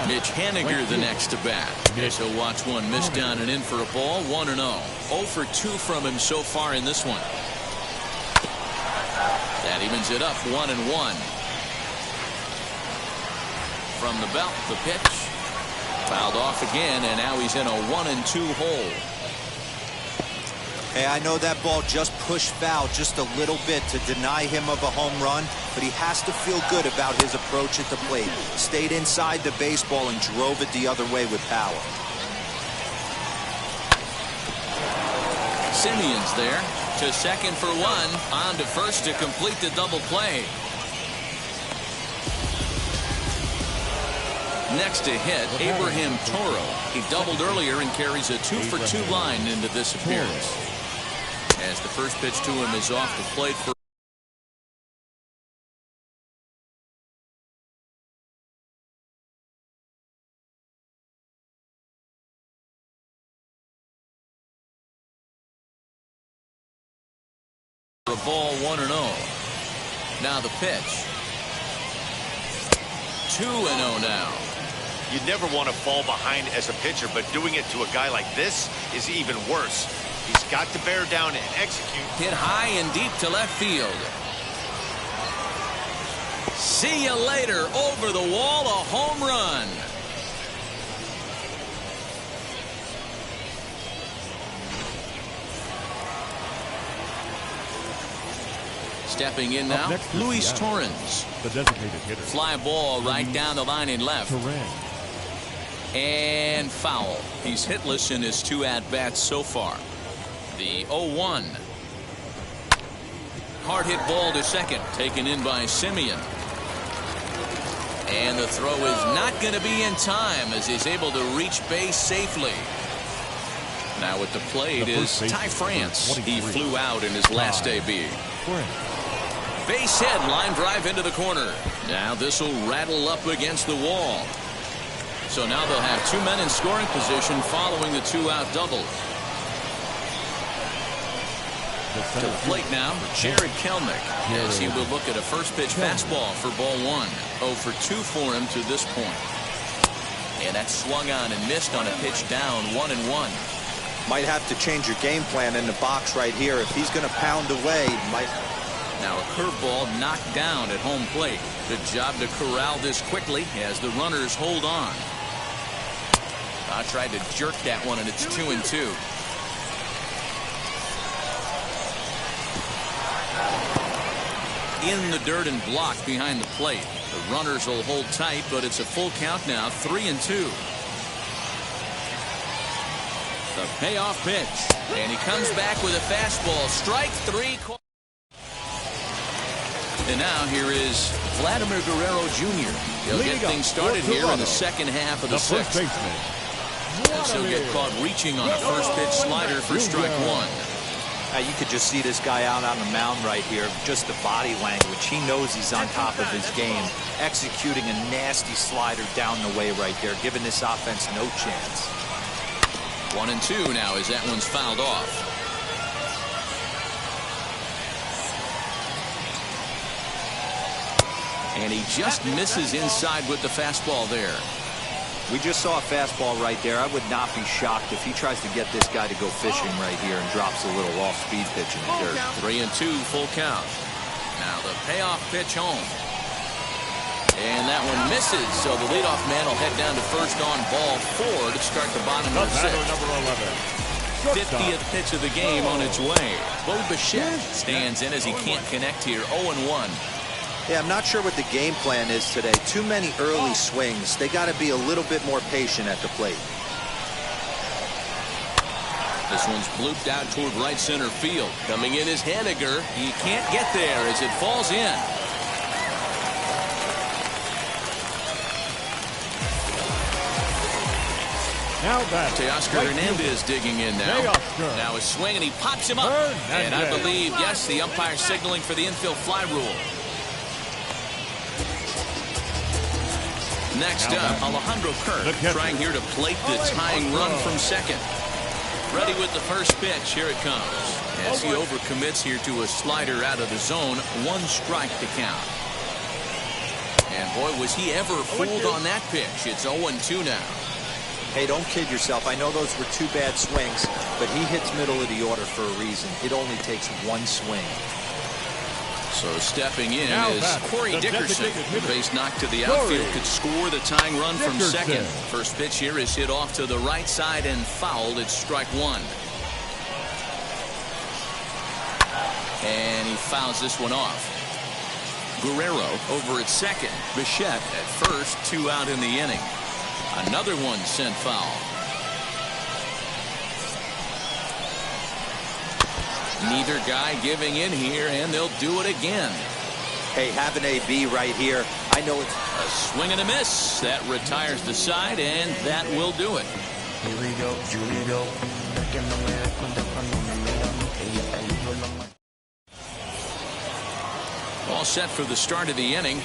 Mitch Haniger the next to bat. As he'll watch one miss down and in for a ball. 1-0. 0 for 2 from him so far in this one. That evens it up 1-1. From the belt, the pitch. Fouled off again, and now he's in a 1-2 hole. Hey, I know that ball just pushed foul just a little bit to deny him of a home run, but he has to feel good about his approach at the plate. Stayed inside the baseball and drove it the other way with power. Simeon's there to second for 1. On to first to complete the double play. Next to hit, Abraham Toro. He doubled earlier and carries a 2 for 2 line into this appearance. As the first pitch to him is off the plate for a ball. 1-0. Now the pitch. 2-0 now. You never want to fall behind as a pitcher, but doing it to a guy like this is even worse. He's got to bear down and execute. Hit high and deep to left field. See you later. Over the wall, a home run. Stepping in now, Luis Torrens. The designated hitter. Fly ball right down the line in left. And foul. He's hitless in his 2 at-bats so far. The 0-1. Hard hit ball to second, taken in by Simeon. And the throw is not going to be in time as he's able to reach base safely. Now at the plate is Ty France. He flew out in his last AB. Base hit, line drive into the corner. Now this will rattle up against the wall. So now they'll have 2 men in scoring position following the 2-out double. To the plate now, Jared Kelenic, as he will look at a first pitch fastball for ball 1. 0 for 2 for him to this point. And that's swung on and missed on a pitch down. 1-1. Might have to change your game plan in the box right here. If he's going to pound away, might. Now a curveball knocked down at home plate. Good job to corral this quickly as the runners hold on. I tried to jerk that one, and it's 2-2. In the dirt and blocked behind the plate. The runners will hold tight, but it's a full count now. 3-2. The payoff pitch, and he comes back with a fastball. Strike 3. And now here is Vladimir Guerrero Jr. He'll get things started here in the second half of the 6th. As he'll get caught reaching on a first pitch slider for strike 1. You could just see this guy out on the mound right here. Just the body language. He knows he's on top of his game. Executing a nasty slider down the way right there, giving this offense no chance. 1-2 now as that one's fouled off. And he just misses inside with the fastball there. We just saw a fastball right there. I would not be shocked if he tries to get this guy to go fishing right here and drops a little off-speed pitch in the dirt. 3-2, full count. Now the payoff pitch home. And that one misses, so the leadoff man will head down to first on ball 4 to start the bottom of the 6th. Number 11. 50th pitch of the game on its way. Bo Bichette stands in as he can't connect here. 0-1. Yeah, I'm not sure what the game plan is today. Too many early swings. They got to be a little bit more patient at the plate. This one's blooped out toward right center field. Coming in is Haniger. He can't get there as it falls in. Now back. Teoscar Hernandez digging in now. Now a swing and he pops him up. And I believe, yes, the umpire signaling for the infield fly rule. Next up, Alejandro Kirk trying here to plate the tying run from second. Ready with the first pitch. Here it comes. As he overcommits here to a slider out of the zone. 1 strike to count. And boy, was he ever fooled on that pitch. It's 0-2 now. Hey, don't kid yourself. I know those were 2 bad swings, but he hits middle of the order for a reason. It only takes 1 swing. So stepping in is Corey Dickerson. The base knock to the outfield could score the tying run from second. First pitch here is hit off to the right side and fouled. It's strike 1. And he fouls this one off. Guerrero over at second. Bichette at first. 2 out in the inning. Another one sent foul. Neither guy giving in here, and they'll do it again. Hey, have an AB right here. I know it's a swing and a miss. That retires the side, and that will do it. All set for the start of the inning.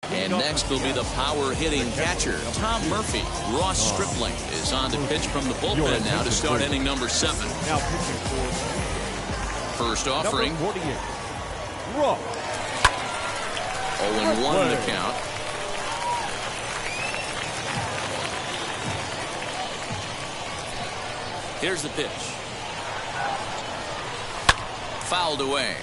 And next will be the power-hitting catcher, Tom Murphy. Ross Stripling is on the pitch from the bullpen now to start inning number 7. Now pitching for first offering. Number 48. Ross. 0-1 the count. Here's the pitch. Fouled away.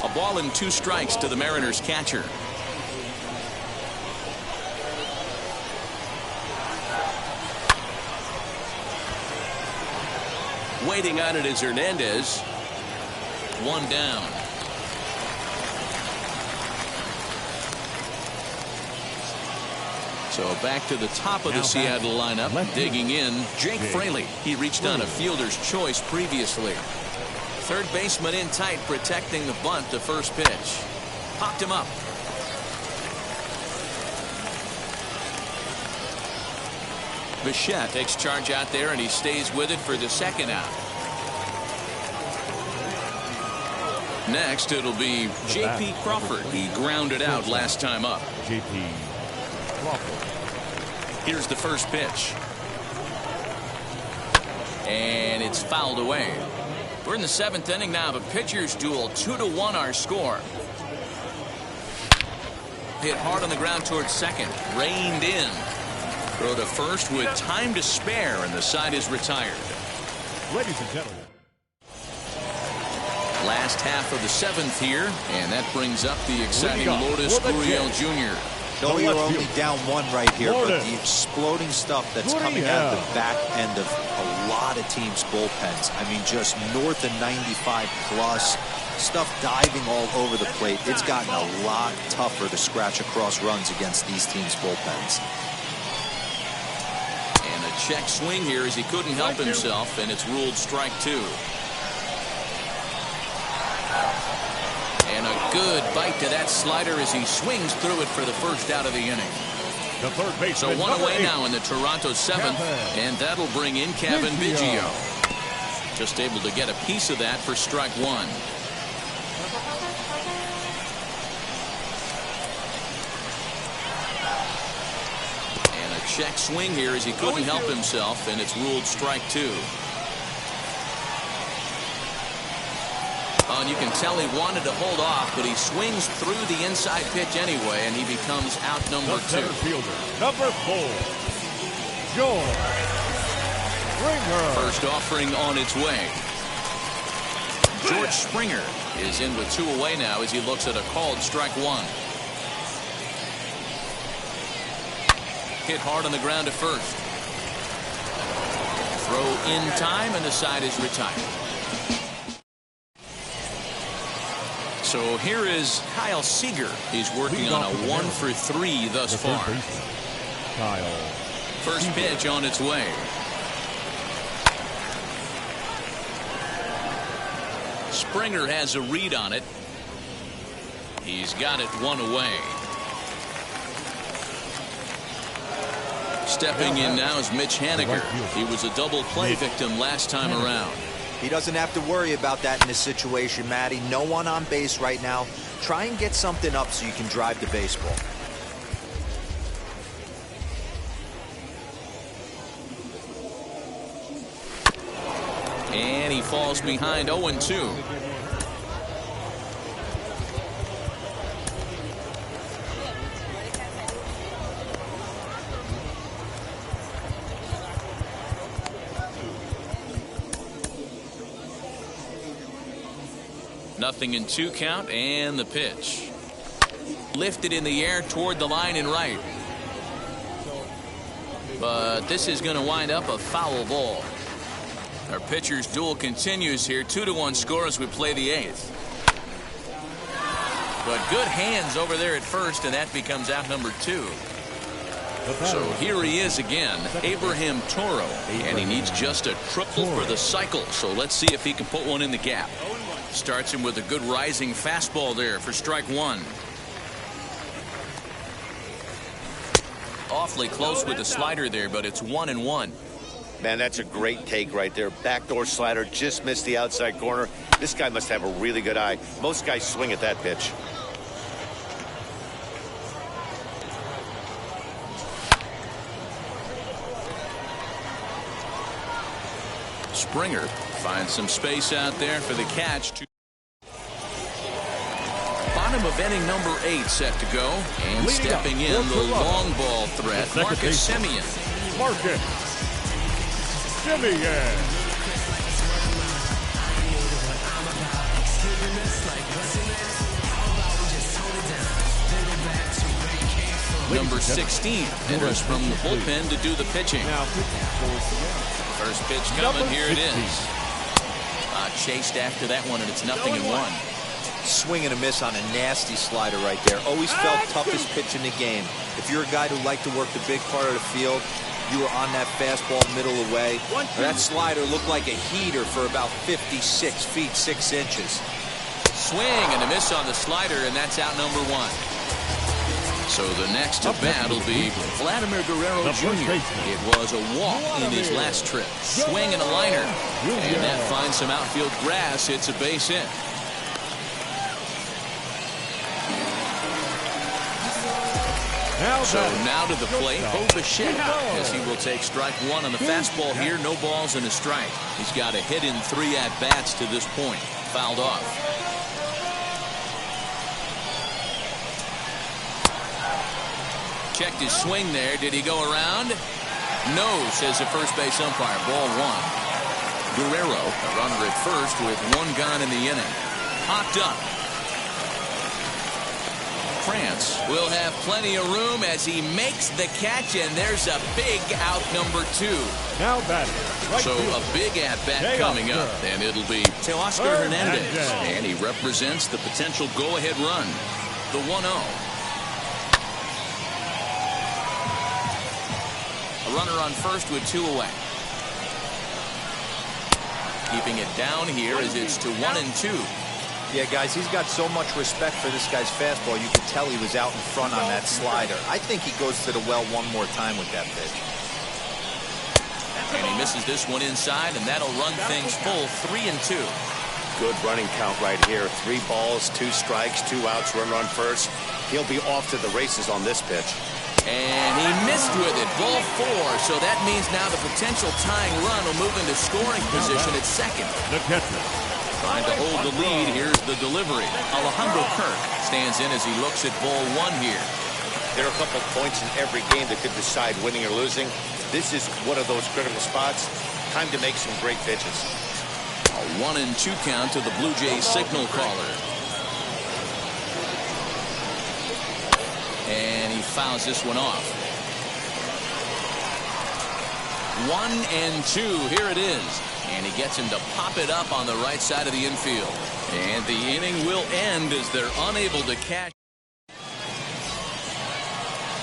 A ball and 2 strikes to the Mariners catcher. Waiting on it is Hernandez. 1 down. So back to the top of the Seattle lineup. Digging in, Jake Fraley. He reached on a fielder's choice previously. Third baseman in tight, protecting the bunt. The first pitch popped him up. Bichette takes charge out there, and he stays with it for the second out. Next, it'll be J.P. Crawford. He grounded out last time up. J.P. Crawford. Here's the first pitch. And it's fouled away. We're in the 7th inning now of a pitcher's duel. 2-1 our score. Hit hard on the ground towards second. Reined in. Throw to first with time to spare, and the side is retired. Ladies and gentlemen. Last half of the 7th here, and that brings up the exciting Lourdes Gurriel Jr. No, you're only down 1 right here, but the exploding stuff that's coming out of the back end of a lot of teams' bullpens. I mean, just north of 95 plus. Stuff diving all over the plate. It's gotten a lot tougher to scratch across runs against these teams' bullpens. And a check swing here as he couldn't help himself, and it's ruled strike 2. And a good bite to that slider as he swings through it for the first out of the inning. The third baseman, so 1 away now in the Toronto 7th, and that'll bring in Kevin Biggio. Just able to get a piece of that for strike 1. And a check swing here as he couldn't help himself, and it's ruled strike 2. and you can tell he wanted to hold off, but he swings through the inside pitch anyway, and he becomes out number 2. Center fielder, number 4, George Springer. First offering on its way. George Springer is in with 2 away now as he looks at a called strike 1. Hit hard on the ground at first. Throw in time, and the side is retired. So here is Kyle Seager. He's working on a 1 for 3 thus far. Kyle. First pitch on its way. Springer has a read on it. He's got it 1 away. Stepping in now is Mitch Haniger. He was a double play victim last time around. He doesn't have to worry about that in this situation, Matty. No one on base right now. Try and get something up so you can drive the baseball. And he falls behind 0-2. Nothing in 2 count, and the pitch. Lifted in the air toward the line and right. But this is going to wind up a foul ball. Our pitcher's duel continues here. 2-1 score as we play the 8th. But good hands over there at first, and that becomes out number 2. So here he is again, Abraham Toro, and he needs just a triple for the cycle. So let's see if he can put one in the gap. Starts him with a good rising fastball there for strike 1. Awfully close with the slider there, but it's 1-1. Man, that's a great take right there. Backdoor slider, just missed the outside corner. This guy must have a really good eye. Most guys swing at that pitch. Springer finds some space out there for the catch. Bottom of inning number 8 set to go. And stepping in, the long ball threat, Marcus Semien. Marcus Semien. Number 16 enters from the bullpen to do the pitching. First pitch coming, here it is. Chased after that one, and it's 0-1. Swing and a miss on a nasty slider right there. Always felt toughest pitch in the game. If you're a guy who liked to work the big part of the field, you were on that fastball middle away. That slider looked like a heater for about 56 feet 6 inches. Swing and a miss on the slider, and that's out number 1. So the next to bat will be Vladimir Guerrero Jr. It was a walk in his last trip. Swing and a liner. And that finds some outfield grass. It's a base hit. So now to the plate, Bo Bichette, as he will take strike 1 on the fastball here. No balls and a strike. He's got a hit in 3 at-bats to this point. Fouled off. Checked his swing there. Did he go around? No, says the first base umpire. Ball 1. Guerrero, a runner at first with 1 gone in the inning. Hocked up. France will have plenty of room as he makes the catch, and there's a big out number 2. Now batting. So a big at-bat coming up, and it'll be Teoscar Hernandez, and he represents the potential go-ahead run. The 1-0. A runner on first with 2 away. Keeping it down here as it's to 1-2. Yeah, guys, he's got so much respect for this guy's fastball. You can tell he was out in front on that slider. I think he goes to the well one more time with that pitch. And he misses this one inside, and that'll run things full 3-2. Good running count right here. 3 balls, 2 strikes, 2 outs, runner on first. He'll be off to the races on this pitch. And he missed with it. Ball 4. So that means now the potential tying run will move into scoring position at second. The catcher, Trying to hold the lead. Here's the delivery. Alejandro Kirk stands in as he looks at ball one here. There are a couple points in every game that could decide winning or losing. This is one of those critical spots. Time to make some great pitches. A 1-2 count to the Blue Jays signal caller. And he fouls this one off. 1-2. Here it is. And he gets him to pop it up on the right side of the infield. And the inning will end as they're unable to catch.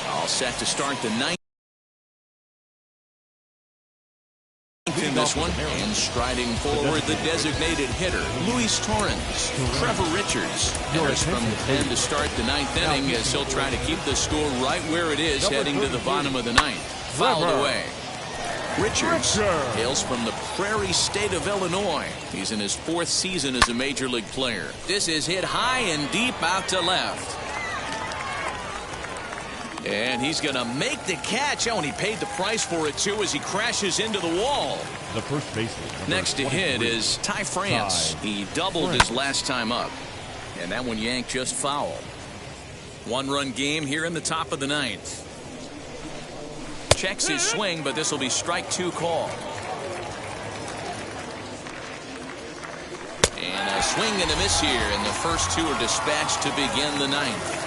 All set to start the ninth in this one. And striding forward, the designated hitter, Luis Torrens. Trevor Richards enters from the pen to start the ninth inning as he'll try to keep the score right where it is heading to the bottom of the ninth. Fouled away. Richards hails from the Prairie State of Illinois. He's in his 4th season as a major league player. This is hit high and deep out to left. And he's going to make the catch. Oh, and he paid the price for it, too, as he crashes into the wall. The first baseman. Next to hit is Ty France. He doubled his last time up. And that one yanked just foul. 1-run game here in the top of the ninth. Checks his swing, but this will be strike 2 call. And a swing and a miss here, and the first 2 are dispatched to begin the ninth.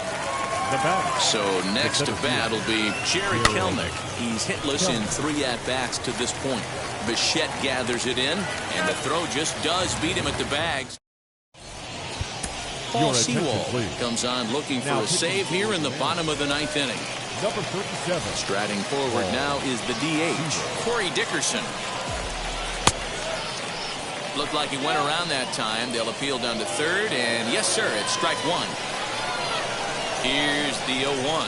So next to bat will be Jerry Kelnick. He's hitless in 3 at-bats to this point. Bichette gathers it in, and the throw just does beat him at the bags. Paul Sewald comes on looking for a save here in the bottom of the ninth inning. Number 37. Striding forward now is the DH, Corey Dickerson. Looked like he went around that time. They'll appeal down to third, and yes, sir, it's strike 1. Here's the 0-1.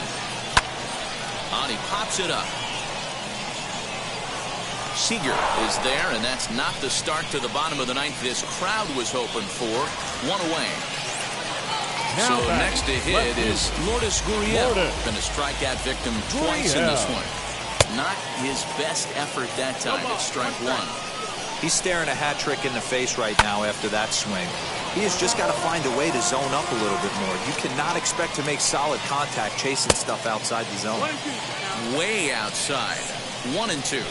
And he pops it up. Seager is there, and that's not the start to the bottom of the ninth this crowd was hoping for. 1 away. So next to hit is Lourdes Gurriel. Going to strike out victim twice in this one. Not his best effort that time. It's strike 1. He's staring a hat trick in the face right now after that swing. He has just got to find a way to zone up a little bit more. You cannot expect to make solid contact chasing stuff outside the zone. Way outside. 1-2.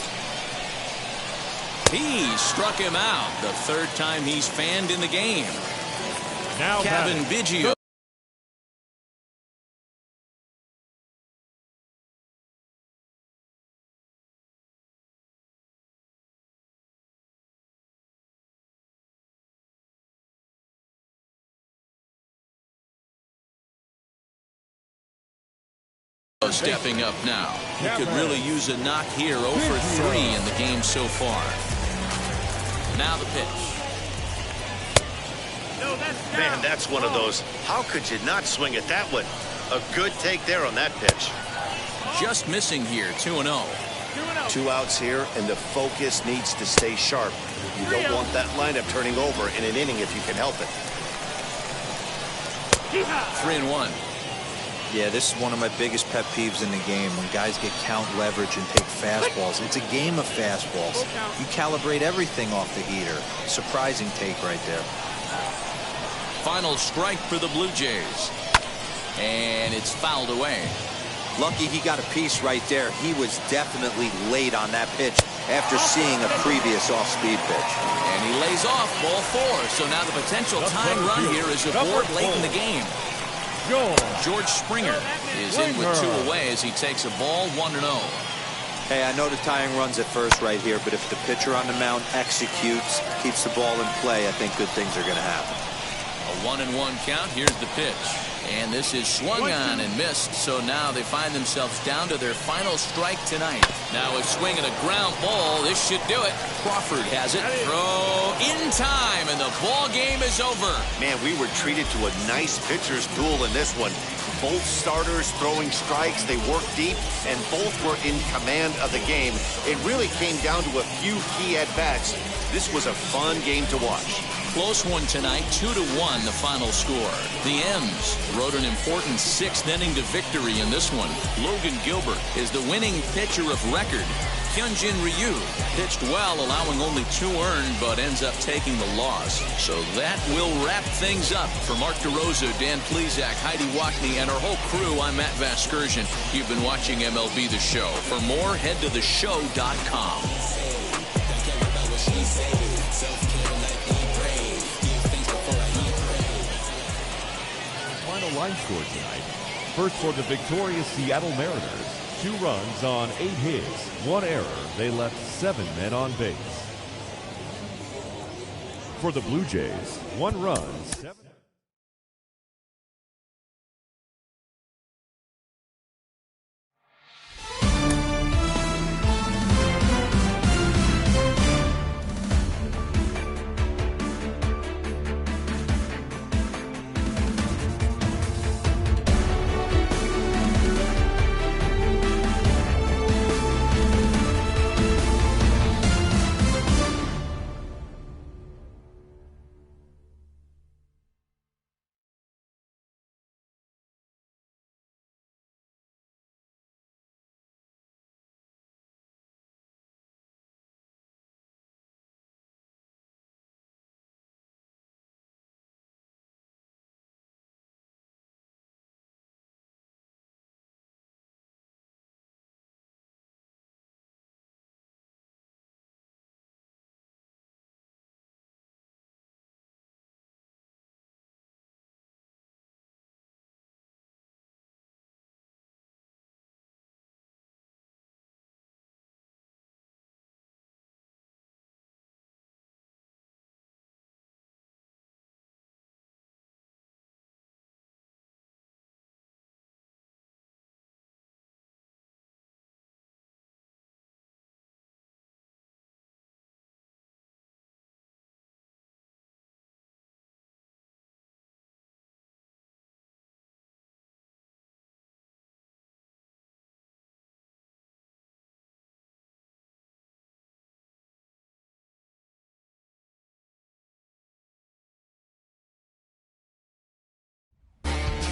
He struck him out. The 3rd time he's fanned in the game. Now Kevin Biggio. Stepping up now. He could really use a knock here. 0 for 3 in the game so far. Now the pitch. Man, that's one of those. How could you not swing at that one? A good take there on that pitch. Just missing here. 2-0. 2 outs here, and the focus needs to stay sharp. You don't want that lineup turning over in an inning if you can help it. 3-1. Yeah, this is one of my biggest pet peeves in the game, when guys get count leverage and take fastballs. It's a game of fastballs. You calibrate everything off the heater. Surprising take right there. Final strike for the Blue Jays. And it's fouled away. Lucky he got a piece right there. He was definitely late on that pitch after seeing a previous off-speed pitch. And he lays off ball 4. So now the potential tying run here is aboard late in the game. George Springer is in with 2 away as he takes a ball 1-0. Hey, I know the tying run's at first right here, but if the pitcher on the mound executes, keeps the ball in play, I think good things are going to happen. A 1-1 count. Here's the pitch. And this is swung on and missed. So now they find themselves down to their final strike tonight. Now a swing and a ground ball. This should do it. Crawford has it. Throw in time, and the ball game is over. Man, we were treated to a nice pitcher's duel in this one. Both starters throwing strikes. They worked deep, and both were in command of the game. It really came down to a few key at-bats. This was a fun game to watch. Close one tonight, 2-1 the final score. The M's rode an important 6th inning to victory in this one. Logan Gilbert is the winning pitcher of record. Hyunjin Ryu pitched well, allowing only 2 earned, but ends up taking the loss. So that will wrap things up. For Mark DeRosa, Dan Plesac, Heidi Wackney, and our whole crew, I'm Matt Vasgersian. You've been watching MLB The Show. For more, head to theshow.com. Final line score tonight. First for the victorious Seattle Mariners. 2 runs on 8 hits, 1 error. They left 7 men on base. For the Blue Jays, 1 run, 7.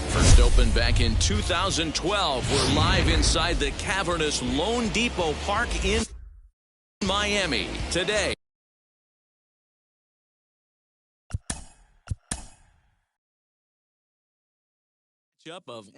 First opened back in 2012. We're live inside the cavernous Lone Depot Park in Miami today. Of